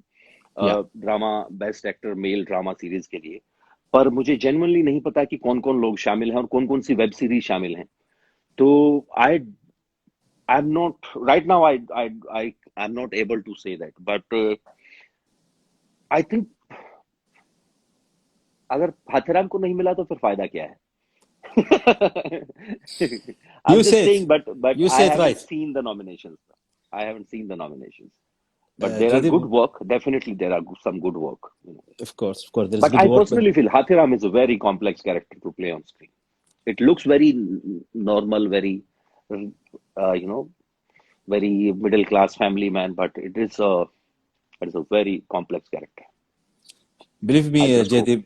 या
drama, best actor male drama series के लिए। पर मुझे जेन्युइनली नहीं पता कि कौन कौन लोग शामिल हैं और कौन कौन सी वेब सीरीज शामिल हैं। तो I am not right now, I am not able to say that, but I think अगर हाथेराम को नहीं मिला तो फिर फायदा क्या है। I'm
you
just
say
saying,
it,
but
you
I
say it
haven't
right.
seen the nominations. I haven't seen the nominations. But there are good
Jadid,
work. Definitely, there are some good work.
of course, there is
But
good
I
work, but
personally feel Hathiram is a very complex character to play on screen. It looks very normal, very you know, very middle class family man, but it is a very complex character.
believe
I
me,
just hope.
Jadid,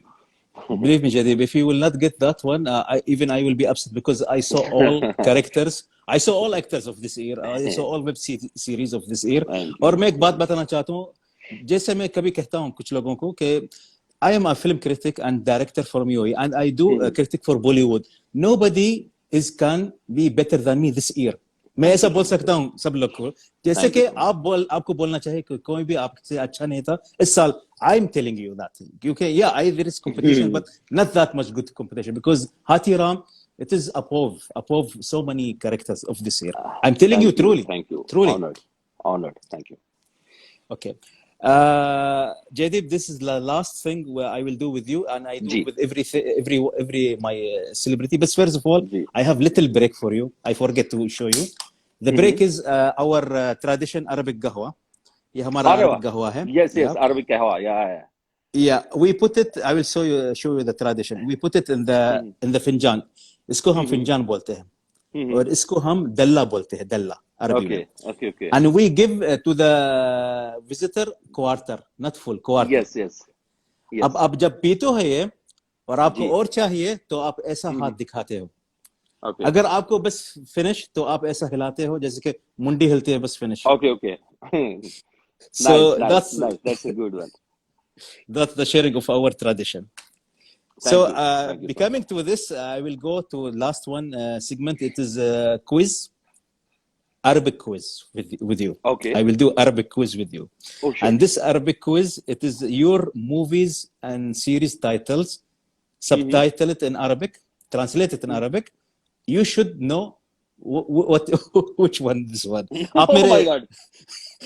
believe me, Jadid, if you will not get that one, I will be upset because I saw all characters, I saw all actors of this year, I saw all series of this year.
Thank
और
you.
मैं एक बात
Thank you.
बताना चाहता हूँ, जैसे मैं कभी कहता हूँ कुछ लोगों को कि I am a film critic and director from UAE, and I do a critic for Bollywood. Nobody can be better than me this year. मैं
Thank
ऐसा
you
बोल
so much.
सकता हूँ सब लोग को, जैसे
Thank you
कि
so much.
आपको बोलना चाहिए कि कोई भी आपसे अच्छा नहीं था इस साल. I'm telling you that thing. क्योंकि there is competition, but not that much good competition, because Hati Ram, it is above so many characters of this year. I'm telling you
Thank you.
truly,
Thank you.
truly.
Honored. Honored. Thank you.
Okay. Jadib, this is the last thing where I will do with you, and I do
ji
with every my celebrity. But first of all,
ji.
I have little break for you. I forget to show you. The break
hmm.
is our tradition Arabic qahwa. ये हमारा
अरे
Arabic
वाह।
qahwa है.
Yes yes,
Yeah.
Arabic कहवा या।
Yeah, we put it. I will show you the tradition. We put it
hmm
in the finjan. इसको हम
हम्म
finjan बोलते हैं,
हम्म।
और इसको हम दल्ला बोलते हैं, दल्ला अरबी
ओके
में.
Okay okay.
And we give to the visitor quarter, not full, quarter.
Yes yes yes.
अब जब पीते हो ये और आपको
जी।
और चाहिए तो आप ऐसा हाथ दिखाते हो.
ओके
अगर आपको बस फिनिश तो आप ऐसा हिलाते हो जैसे कि मुंडी हिलती है, बस finish.
Okay okay. Nice
So
nice nice, that's a good one.
that's the sharing of our tradition. So
thank you so
becoming
much.
to this, I will go to last one segment. It is a quiz, Arabic quiz with you.
Okay.
I will do Arabic quiz with you.
Oh
And
shit.
this Arabic quiz, it is your movies and series titles, subtitled in Arabic, translated in Arabic. You should know what which one this one.
Oh my God.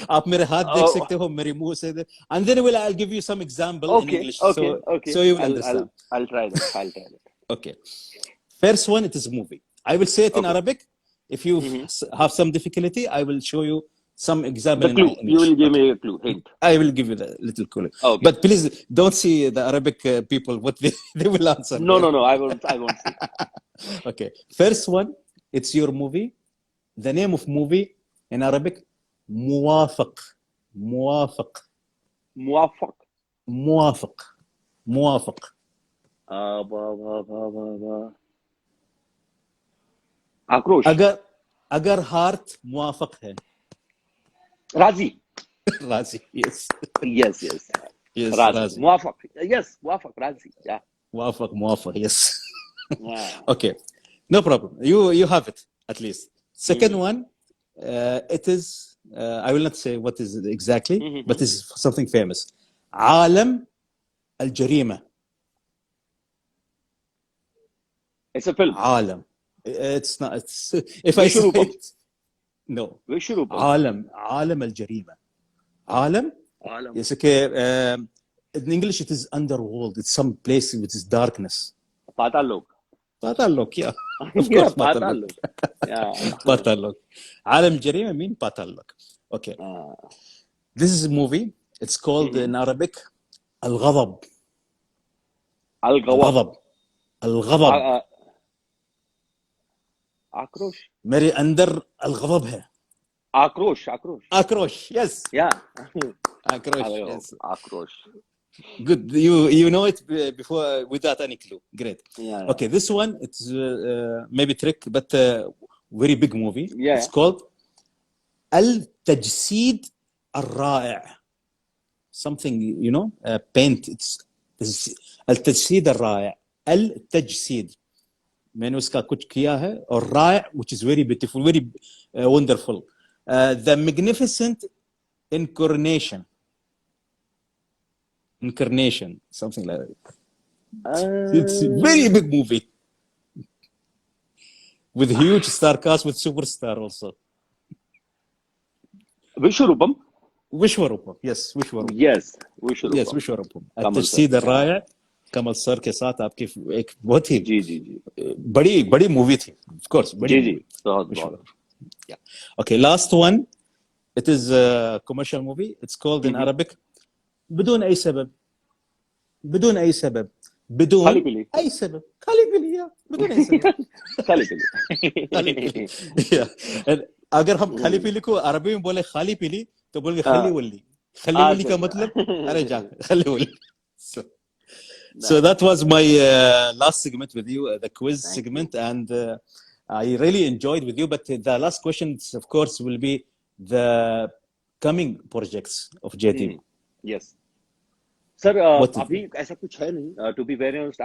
आप मेरे हाथ देख सकते हो, मेरे मुंह से. And then I'll give you some example in
okay
English,
okay okay.
so you will
I'll
understand.
I'll try that. I'll try that.
Okay. First one, it is a movie. I will say it in
okay
Arabic. If you
Hmm.
have some difficulty, I will show you some example
The
in
clue. You
English.
will give
Okay.
me a clue, hint.
I will give you the little clue.
Okay.
But please don't see the Arabic people what they will answer
No,
there.
no, no. I won't see.
Okay. First one, it's your movie. The name of movie in Arabic, موافق. موافق.
Muwafaq.
موافق. موافق.
Ba, ba, ba, ba, ba. Akrosh.
अगर अगर heart मुआफक है
Razi.
राजी. Yes.
Yes, yes.
Yes,
Razi.
राजी.
Muwafaq. Yes, Muwafaq. Razi. Yeah.
موافق موافق. Yes.
Yeah.
Okay. No problem. You have it at least. Second
Hmm.
one, it is. I will not say what is it exactly, but
Hmm.
it's something famous. عالم الجريمة.
It's a film.
عالم. It's not. It's if I say
Vishwarupam.
it, no.
Vishwarupam.
عالم الجريمة. عالم.
Alam.
Yes. Okay. In English, it is underworld. It's some place which is darkness.
Patal
Patalok, yeah. Of
Yeah,
course,
Patal
Patalok.
Yeah.
Patalok. عالم الجريمة mean Patalok. Okay. This is a movie. It's called in Arabic الغضب.
Al-Ghawab.
الغضب. الغضب.
Akrosh.
मेरे अंदर الغضب है.
Akrosh. Akrosh.
آكروش. Yes.
Yeah.
آكروش.
Al-Ghawab.
Yes.
Akrosh.
Good. You know it before without any clue. Great.
Yeah.
Okay. This one it's maybe trick, but very big movie.
Yeah.
It's called التجسيد الرائع. Something you know paint. It's التجسيد الرائع. التجسيد. मैंने उसका कुछ किया है और رائع, which is very beautiful, very wonderful. The magnificent incarnation. Incarnation, something like that. It's a very big movie with huge star cast with superstar also.
Vishwarupam.
Vishwarupam. Yes, Vishwarupam.
Yes. Vishwarupam.
Yes, Vishwarupam.
Kamal
التجسيد
sir
الرائع Kamal sir के साथ आपकी एक बहुत ही
जी जी जी
बड़ी बड़ी movie थी. Of course, बड़ी
जी जी
movie.
बहुत बहुत
Vishwarupam. Yeah. Okay, last one. It is a commercial movie. It's called in Arabic بدون أي سبب. بدون أي سبب. بدون
खाली पीली
أي سبب. خلي بلي. بدون أي سبب.
खाली पीली
खाली पीली. Yeah. And अगर हम खाली पीली को अरबी में बोले खाली पीली तो बोलेंगे खली वली. खली वली का मतलब अरे जा खली वली. So that was my last segment with you, the quiz
Thank
segment, and I really enjoyed with you. But the last questions, of course, will be the coming projects of JTV.
Yes. Sir,
What is
अभी ऐसा कुछ है नहीं. To be very honest,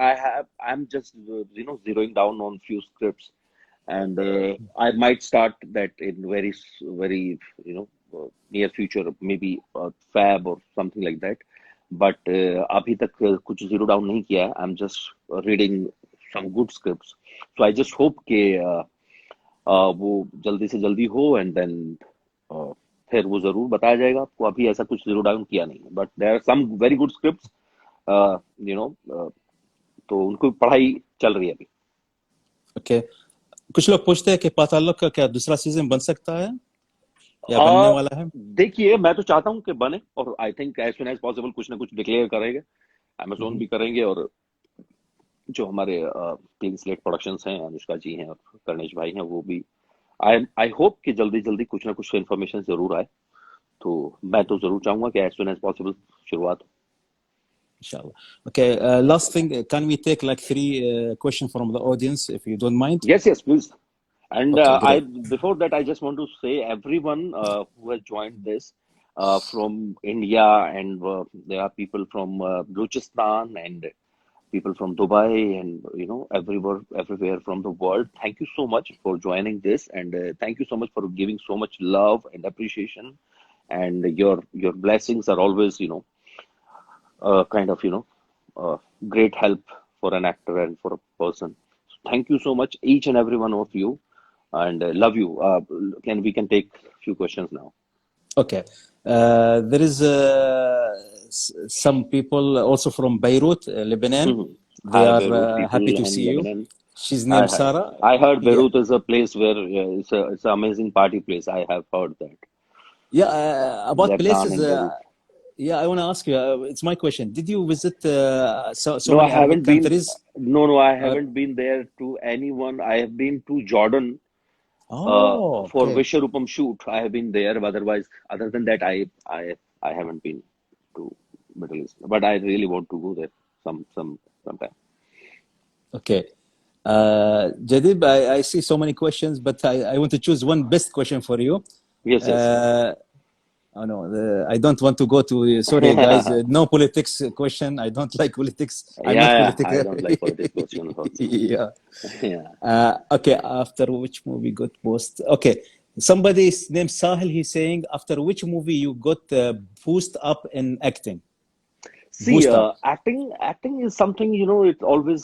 I'm just zeroing down on few scripts, and I might start that in very near future, maybe Fab or something like that. But अभी तक कुछ zero down नहीं किया है. I'm just reading some good scripts, so I just hope कि वो जल्दी से जल्दी हो, and then फिर वो जरूर बताया जाएगा आपको. अभी ऐसा कुछ जीरो डाउन किया नहीं है, but there are some very good scripts तो उनको पढ़ाई चल रही है अभी.
Okay. कुछ लोग पूछते हैं कि पातालक का क्या दूसरा सीजन बन सकता है या बनने वाला है?
देखिए, मैं तो चाहता हूँ कि बने, और I think as soon as possible कुछ ना कुछ डिक्लेयर करेंगे. अमेजोन भी करेंगे, और जो हमारे क्लीन स्लेट प्रोडक्शंस हैं, अनुष्का जी हैं और कर्णेश भाई हैं, वो भी आई होप कि जल्दी जल्दी कुछ ना कुछ इन्फॉर्मेशन जरूर आए. तो मैं तो जरूर चाहूंगा कि एज सुन एज पॉसिबल शुरुआत हो.
Inshallah. Okay. Last thing, can we take like 3 questions from the audience, if you don't mind?
Yes, please. And
Okay, great.
before that, I just want to say everyone who has joined this from India, and there are people from Balochistan and people from Dubai, and everywhere from the world. Thank you so much for joining this, and thank you so much for giving so much love and appreciation, and your blessings are always kind of great help for an actor and for a person. So thank you so much, each and every one of you, and love you. We can take few questions now.
Okay. There is some people also from Beirut, Lebanon.
Mhm.
They
Hi,
are
Beirut people
happy to
and
see you.
Lebanon.
She's
I
named
heard.
Sarah.
I heard
Yeah,
Beirut is a place where it's an amazing party place. I have heard that.
yeah. About
Lebanon
places.
and Beirut.
Yeah, I want to ask you. It's my question. Did you visit so
No, I
many Arabic
haven't been.
countries?
No, I
Uh,
haven't been there to anyone. I have been to Jordan
oh,
for
okay.
Visharupam shoot. I have been there, but otherwise, other than that, I haven't been to Middle East. But I really want to go there sometime.
Okay. Jadib, I see so many questions, but I want to choose one best question for you.
Yes, yes.
Uh, oh no, I don't want to go to, sorry guys, no politics question. I don't like politics. I'm not
Yeah,
political.
I don't like politics questions also.
Yeah.
Yeah.
Okay, after which movie got most? Okay, somebody's named Sahil, he's saying, after which movie you got boost up in acting?
See,
Boost up.
acting is something, it always,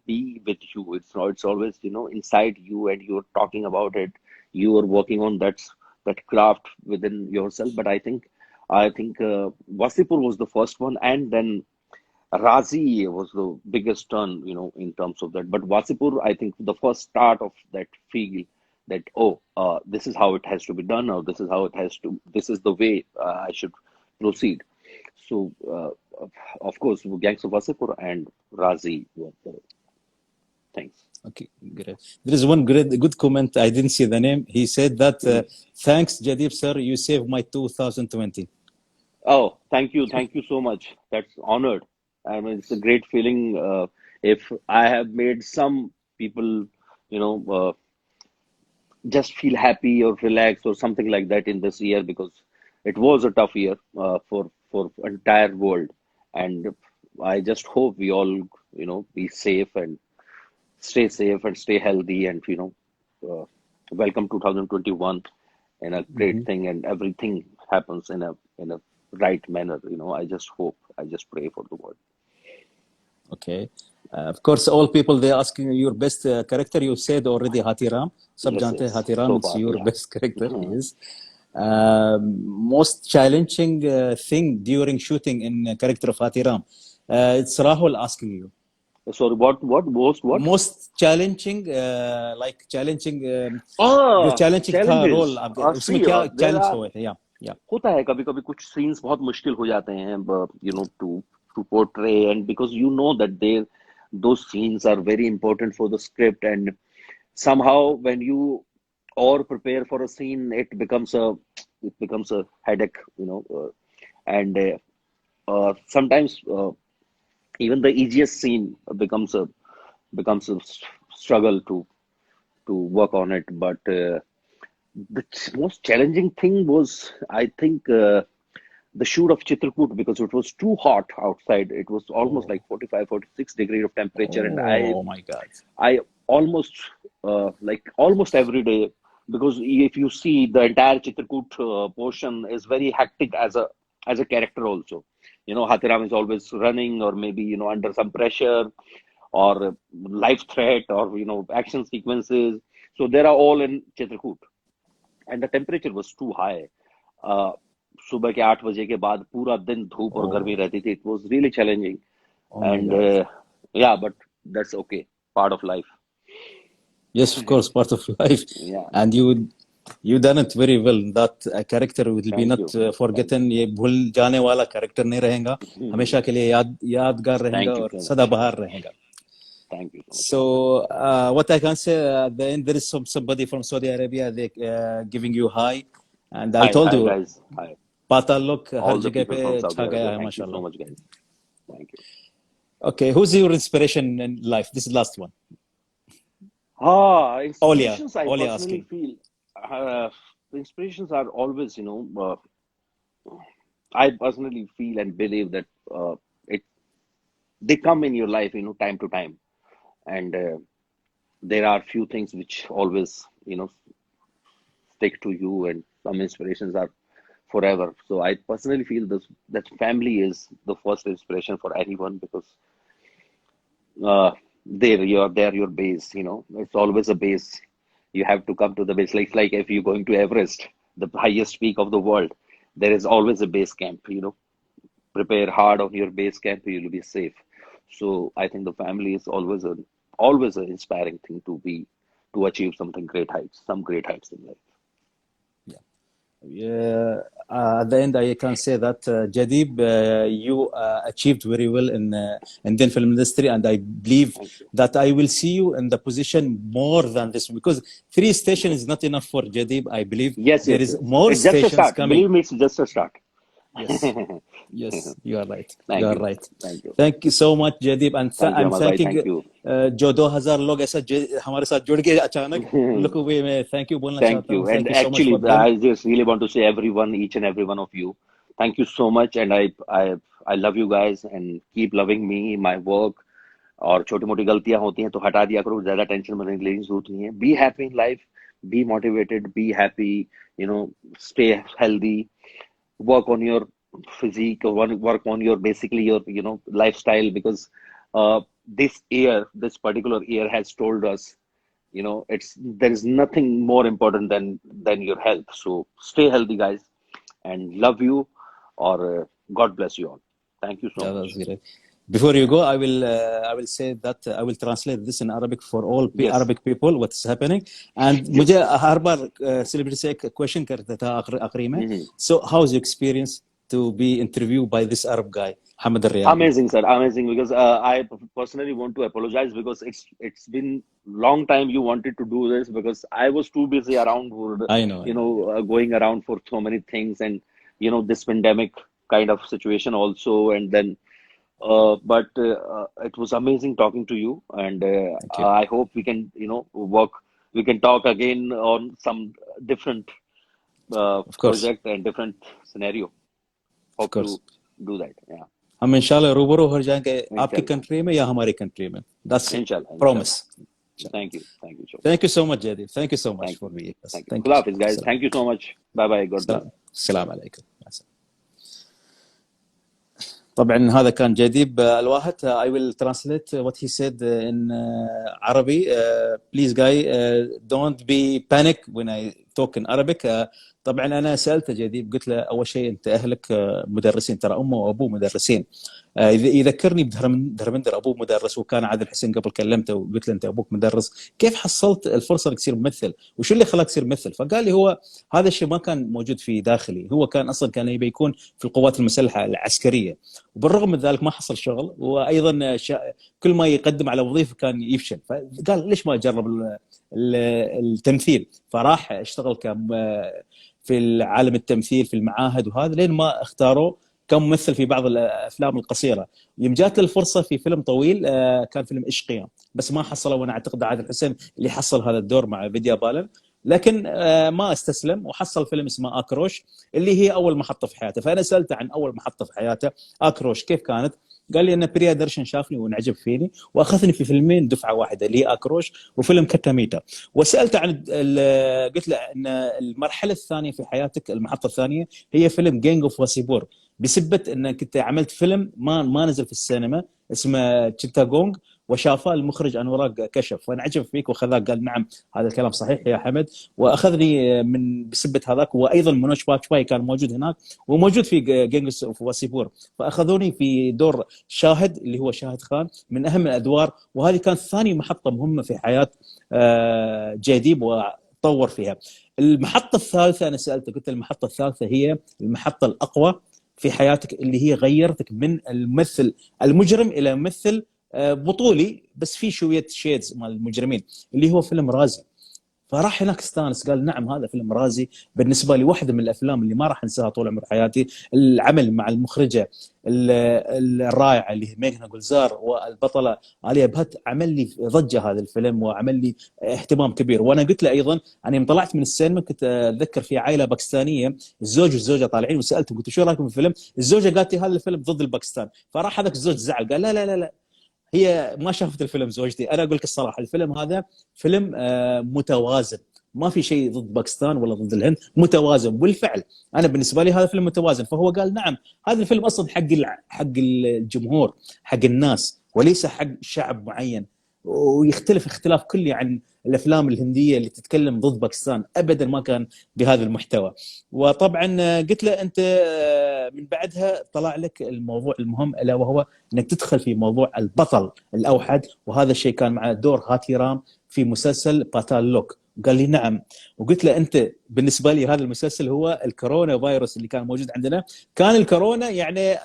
be with you. It's always, inside you, and you're talking about it. You are working on that craft within yourself. But I think Wasipur was the first one, and then Razi was the biggest turn, in terms of that. But Wasipur, I think the first start of that feel that, oh, this is how it has to be done, or this is the way I should proceed. So, of course, Gangs of Wasipur and Razi were the things.
Okay, great. There is one good comment. I didn't see the name. He said that,
Mhm.
thanks, Jadib, sir, you saved my 2020.
Oh, thank you so much. That's honored. I mean, it's a great feeling if I have made some people, you know, just feel happy or relaxed or something like that in this year, because it was a tough year for entire world. And I just hope we all, be safe and stay healthy, and uh, welcome 2021 in a great
Mhm.
thing, and everything happens in a right manner. I just pray for the world.
Okay. Of course, all people they asking your best character. You said already Hatiram.
Yes,
Subjante
yes.
Hatiram,
So
it's
far,
your
yeah.
best character. Yes. Most challenging thing during shooting in character of Hatiram. It's Rahul asking you.
Sorry, what most what?
Most challenging, like challenging, जो
Ah,
challenging था role
challenges.
आपके उसमें
See,
क्या
there
challenge
are,
हुए थे? Yeah, yeah.
होता है कभी कभी कुछ सीन्स बहुत मुश्किल हो जाते हैं, to portray, and because that there those scenes are very important for the script, and somehow when you or prepare for a scene, it becomes a headache, and sometimes even the easiest scene becomes a struggle to work on it. But the most challenging thing was, I think, the shoot of Chitrakoot, because it was too hot outside. It was almost
Oh,
like 45, 46 degrees of temperature, and I
oh my God.
I almost like almost every day, because if you see the entire Chitrakoot portion is very hectic as a character also. Hathiram is always running, or maybe under some pressure, or life threat, or action sequences. So they are all in Chitrakoot, and the temperature was too high. uh, सुबह के 8 बजे के बाद पूरा दिन धूप और गर्मी
Oh,
रहती थी. It was really challenging,
oh my
and
God.
yeah, but that's okay, part of life.
Yes, of course, part of life,
Yeah,
and you done it very well. That character will be
thank
not
you, thank
forgotten. ये भूल जाने वाला character नहीं रहेगा.
you.
हमेशा के लिए यादगार रहेगा
Thank you
और
so much.
सदाबहार रहेगा.
Thank you so much.
So, what I can say at the end, there is somebody from Saudi Arabia they giving you hi, and I
Hi,
told
hi
you,
guys. Hi,
पाताल लोक हर
all the
जगह
people
पे
from Saudi
छा गया
Arabia.
है
Thank you so
माशाल्लाह.
much, guys. Thank you.
Okay, who's your inspiration in life? This is the last one. Olia,
Inspirations, I
Olia
personally
asking.
feel, inspirations are always, I personally feel and believe that it they come in your life, time to time, and there are few things which always, stick to you, and some inspirations are forever. So I personally feel this that family is the first inspiration for anyone, because uh, they're your base. It's always a base. You have to come to the base. Like if you're going to Everest, the highest peak of the world, there is always a base camp. Prepare hard on your base camp, you'll be safe. So I think the family is always a always an inspiring thing to achieve some great heights in life.
At the end, I can say that Jadib, you achieved very well in Indian film industry, and I believe
Thank you.
that I will see you in the position more than this, because 3 stations is not enough for Jadib. I believe
Yes,
there
yes,
is
yes.
more
It's just a
stations
start.
coming.
Believe me, it's just a start.
Yes, yes, you are right. You
Thank
are
you.
right.
Thank you.
Thank you so much, Jadib, and
Thank you,
I'm
Amar bhai.
thanking
Thank you.
जो 2000 लोग ऐसा हमारे साथ जुड़ गए अचानक, उन लोगों को भी मैं थैंक यू बोलना
Thank
चाहता हूँ.
you. And
Thank you so much
actually,
for them.
I just really want to say everyone, each and every one of you, thank you so much. And I love you guys and keep loving me, my work. और छोटी मोटी गलतियां होती हैं तो हटा दिया करो, ज्यादा टेंशन में लेने की जरूरत नहीं है. Be happy in life, be motivated, be happy, you know, stay healthy, work on your physique, or work on your basically your lifestyle, because this particular year has told us, there is nothing more important than your health. So stay healthy, guys, and love you, or God bless you all. Thank you so
Yeah,
much.
that's great. Before you go, I will say that I will translate this in Arabic for all
Yes,
Arabic people what's happening. And
yes.
मुझे हर बार celebrity से एक question करता था आखिरी में.
Mhm.
So how's your experience to be interviewed by this Arab guy, Hamad Al-Riyadi?
Amazing, sir. Amazing. Because I personally want to apologize, because it's been long time you wanted to do this, because I was too busy around for
I know.
going around for so many things, and this pandemic kind of situation also, and then but it was amazing talking to you, and
Thank you.
I hope we can we can talk again on some different
Of course.
project and different scenario.
Of
Hope to
course.
do that. Yeah.
हम इंशाल्लाह रूबरू हो जाएंगे आपकी
Inshallah.
Country में या हमारी country में. That's
Inshallah.
promise.
Thank you. Thank you so much.
Thank you so much, Jadid. Thank you so much
Thank
for
you.
being with us.
Thank you.
Thank
Khuda
you.
Hafiz, guys.
Salam.
Thank you so much. Bye bye. God bless.
السلام عليكم. طبعا هذا كان جديب الواحد. I will translate what he said in عربي. Please guy, don't be panic when I talk in Arabic. طبعا انا سالته جديب، قلت له اول شيء انت اهلك مدرسين، ترى امه وابوه مدرسين. يذكرني بدرمندر، ابوه مدرس، وكان عادل حسين قبل كلمته وقلت له انت ابوك مدرس، كيف حصلت الفرصه انك تصير ممثل؟ وشو اللي خلاك تصير ممثل؟ فقال لي هو هذا الشيء ما كان موجود في داخلي، هو كان اصلا كان يبي يكون في القوات المسلحه العسكريه، وبالرغم من ذلك ما حصل شغل، وايضا كل ما يقدم على وظيفه كان يفشل، فقال ليش ما اجرب التمثيل؟ فراح اشتغل في العالم التمثيل في المعاهد وهذا، لين ما اختاروه كممثل في بعض الافلام القصيره. يوم جات له الفرصه في فيلم طويل كان فيلم اشقيا، بس ما حصله، وانا اعتقد عادل حسين اللي حصل هذا الدور مع فيديا بالن، لكن ما استسلم وحصل فيلم اسمه اكروش اللي هي اول محطه في حياته. فانا سالته عن اول محطه في حياته اكروش كيف كانت، قال لي ان بريا درشن شافني وانعجب فيني واخذني في فيلمين دفعه واحده، اللي هي اكروش وفيلم كتاميتا. وسالته عن قلت له ان المرحله الثانيه في حياتك، المحطه الثانيه هي فيلم جينج اوف واسيبور، بسبه انك انت عملت فيلم ما نزل في السينما اسمه تشيتاغونغ، وشافه المخرج انوراق كشف وانعجب فيك وخذاك. قال نعم هذا الكلام صحيح يا حمد، واخذني من بسبه هذاك. وايضا منوش باتشواي كان موجود هناك وموجود في جينجس اوف واسيبور، فاخذوني في دور شاهد اللي هو شاهد خان، من اهم الادوار. وهذه كانت ثاني محطه مهمه في حياه جديب وطور فيها. المحطه الثالثه انا سالته، قلت المحطه الثالثه هي المحطه الاقوى في حياتك، اللي هي غيرتك من الممثل المجرم الى ممثل بطولي بس في شويه شيدز مال المجرمين، اللي هو فيلم رازي. فراح هناك استانس، قال نعم هذا فيلم رازي بالنسبه لي واحده من الافلام اللي ما راح انساها طول عمر حياتي. العمل مع المخرجه الرائعه اللي هي ميغنا جولزار والبطله عليا بهت عمل لي ضجه هذا الفيلم، وعمل لي اهتمام كبير. وانا قلت له ايضا انا يوم طلعت من السينما كنت اتذكر في عائله باكستانيه، الزوج والزوجه طالعين، وسالتهم قلت شو رايكم في الفيلم؟ الزوجه قالت لي هذا الفيلم ضد الباكستان. فراح هذاك الزوج زعل، قال لا لا لا لا، هي ما شافت الفيلم زوجتي. انا اقول لك الصراحه الفيلم هذا فيلم متوازن، ما في شيء ضد باكستان ولا ضد الهند، متوازن. بالفعل انا بالنسبه لي هذا فيلم متوازن. فهو قال نعم هذا الفيلم اصلا حق الجمهور، حق الناس، وليس حق شعب معين. ويختلف اختلاف كلي عن الافلام الهنديه اللي تتكلم ضد باكستان، ابدا ما كان بهذا المحتوى. وطبعا قلت له انت من بعدها طلع لك الموضوع المهم، الا وهو انك تدخل في موضوع البطل الاوحد، وهذا الشيء كان مع دور هاتي رام في مسلسل باتال لوك. قال لي نعم. وقلت له انت بالنسبه لي هذا المسلسل هو الكورونا فيروس اللي كان موجود عندنا. كان الكورونا يعني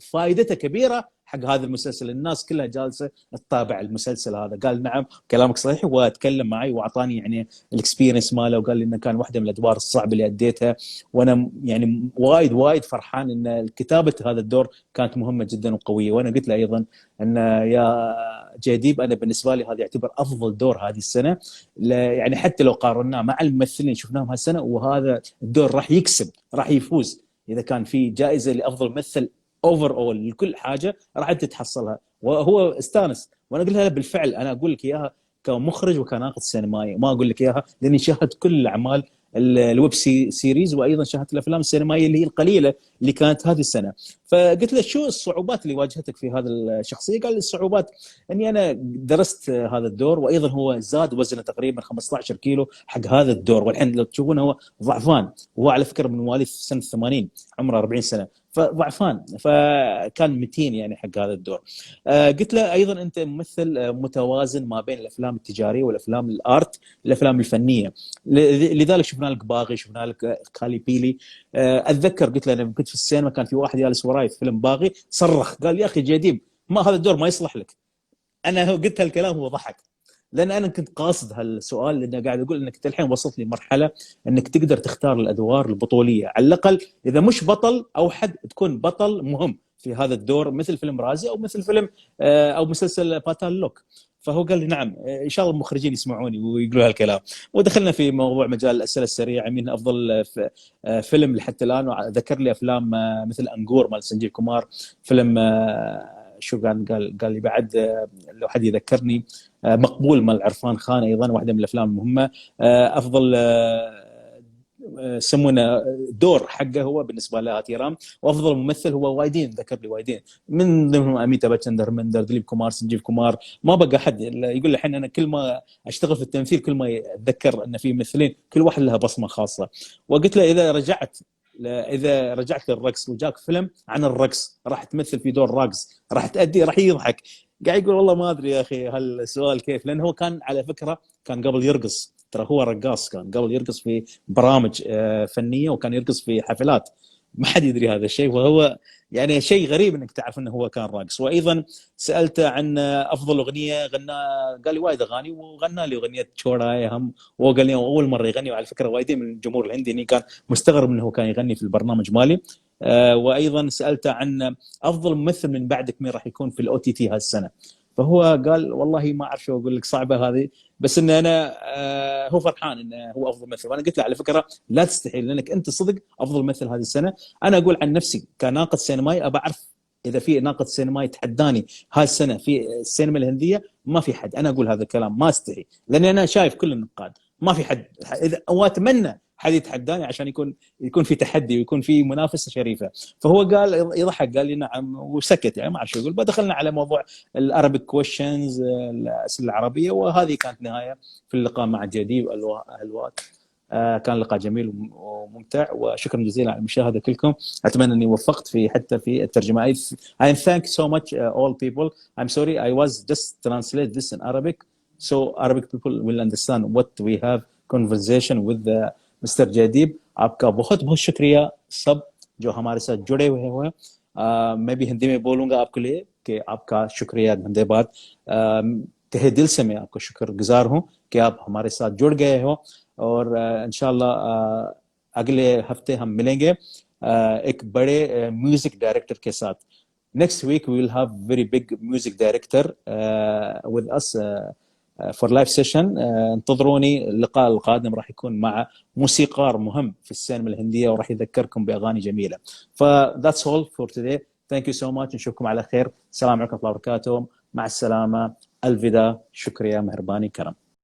فائدته كبيره حق هذا المسلسل، الناس كلها جالسه تتابع المسلسل هذا. قال نعم كلامك صحيح، واتكلم معي واعطاني يعني الاكسبيرينس ماله، وقال لي انه كان واحده من الادوار الصعبه اللي اديتها، وانا يعني وايد وايد فرحان ان كتابه هذا الدور كانت مهمه جدا وقويه. وانا قلت له ايضا ان يا جديب انا بالنسبه لي هذا يعتبر افضل دور هذه السنه، يعني حتى لو قارناه مع الممثلين شفناهم هالسنه، وهذا الدور راح يكسب، راح يفوز اذا كان في جائزه لافضل ممثل اوفر اول لكل حاجه راح انت تحصلها. وهو استانس، وانا قلت له بالفعل انا اقول لك اياها كمخرج وكناقد سينمائي، ما اقول لك اياها لاني شاهدت كل الاعمال الويب سيريز، وايضا شاهدت الافلام السينمائيه اللي هي القليله اللي كانت هذه السنه. فقلت له شو الصعوبات اللي واجهتك في هذا الشخصيه؟ قال لي الصعوبات اني انا درست هذا الدور، وايضا هو زاد وزنه تقريبا 15 كيلو حق هذا الدور، والحين لو تشوفونه هو ضعفان، وهو على فكره من مواليد سنه 80، عمره 40 سنه، فضعفان، فكان متين يعني حق هذا الدور. قلت له ايضا انت ممثل متوازن ما بين الافلام التجاريه والافلام الارت، الافلام الفنيه، لذلك شفنا لك باغي، شفنا لك خالي بيلي. اتذكر قلت له انا كنت في السينما كان في واحد جالس وراي في فيلم باغي صرخ قال يا اخي جديد ما هذا الدور ما يصلح لك. انا قلت هالكلام هو ضحك، لان انا كنت قاصد هالسؤال، لانه قاعد اقول انك انت الحين وصلت لمرحله انك تقدر تختار الادوار البطوليه، على الاقل اذا مش بطل اوحد تكون بطل مهم في هذا الدور، مثل فيلم رازي او مثل فيلم او مسلسل باتال لوك. فهو قال لي نعم ان شاء الله المخرجين يسمعوني ويقولوا هالكلام. ودخلنا في موضوع مجال الاسئله السريعه، من افضل فيلم لحتى الان، وذكر لي افلام مثل انجور مال سنجيف كومار، فيلم شو قال لي بعد لو حد يذكرني، مقبول مال عرفان خان، ايضا واحده من الافلام المهمه. افضل يسمونه دور حقه هو بالنسبه له هاتيرام. وافضل ممثل هو وايدين، ذكر لي وايدين من ضمنهم اميتاب باتشان، دهرمندر، دليب كومار، سنجيف كومار، ما بقى حد. يقول الحين انا كل ما اشتغل في التمثيل كل ما اتذكر ان في ممثلين كل واحد لها بصمه خاصه. وقلت له اذا رجعت للرقص وجاك فيلم عن الرقص راح تمثل في دور راقص راح تأدي، راح يضحك. قاعد يقول والله ما ادري يا اخي هالسؤال كيف، لانه هو كان على فكره كان قبل يرقص، ترى هو رقاص، كان قبل يرقص في برامج فنيه، وكان يرقص في حفلات، ما حد يدري هذا الشيء. وهو يعني شيء غريب انك تعرف انه هو كان راقص. وايضا سالته عن افضل اغنيه غنى، قال لي وايد اغاني، وغنى لي اغنيه تشوراي هم، وقال لي اول مره يغني. وعلى فكره وايدين من الجمهور الهندي اني كان مستغرب انه كان يغني في البرنامج مالي. وايضا سالته عن افضل ممثل من بعدك مين راح يكون في الاو تي تي هالسنه. فهو قال والله ما اعرف شو اقول لك، صعبه هذه، بس ان انا هو فرحان انه هو افضل ممثل. وانا قلت له على فكره لا تستحيل، لانك انت صدق افضل ممثل هذه السنه. انا اقول عن نفسي كناقد سينمائي ابى اعرف اذا في ناقد سينمائي تحداني هالسنه في السينما الهنديه، ما في حد. انا اقول هذا الكلام ما استحي، لاني انا شايف كل النقاد ما في حد، واتمنى حد يتحداني عشان يكون في تحدي ويكون في منافسه شريفه. فهو قال يضحك قال لي نعم وسكت، يعني ما اعرف شو يقول. دخلنا على موضوع الارابيك كويشنز، الاسئله العربيه، وهذه كانت نهايه في اللقاء مع جدي والوات. كان لقاء جميل وممتع، وشكرا جزيلا على المشاهده كلكم. اتمنى اني وفقت في حتى في الترجمه. I thank so much all people. I'm sorry I was just translate this in Arabic so Arabic people will understand what we have conversation with mister Jaideep. आपका बहुत बहुत शुक्रिया सब जो हमारे साथ जुड़े हुए हैं। मैं भी हिंदी में बोलूंगा आपके लिए कि आपका शुक्रिया, धन्यवाद। तहे दिल से मैं आपको शुक्रगुजार हूं कि आप हमारे साथ जुड़ गए हो। और इंशाल्लाह अगले हफ्ते हम मिलेंगे एक बड़े म्यूजिक डायरेक्टर के साथ। Next week we will have very big music director with us for live session. انتظروني. اللقاء القادم راح يكون مع موسيقار مهم في السينما الهندية، وراح يذكركم بأغاني جميلة. that's all for today. Thank you so much. نشوفكم على خير. السلام عليكم ورحمة الله وبركاته. مع السلامة. الوداع. شكرا، مهرباني، كرم.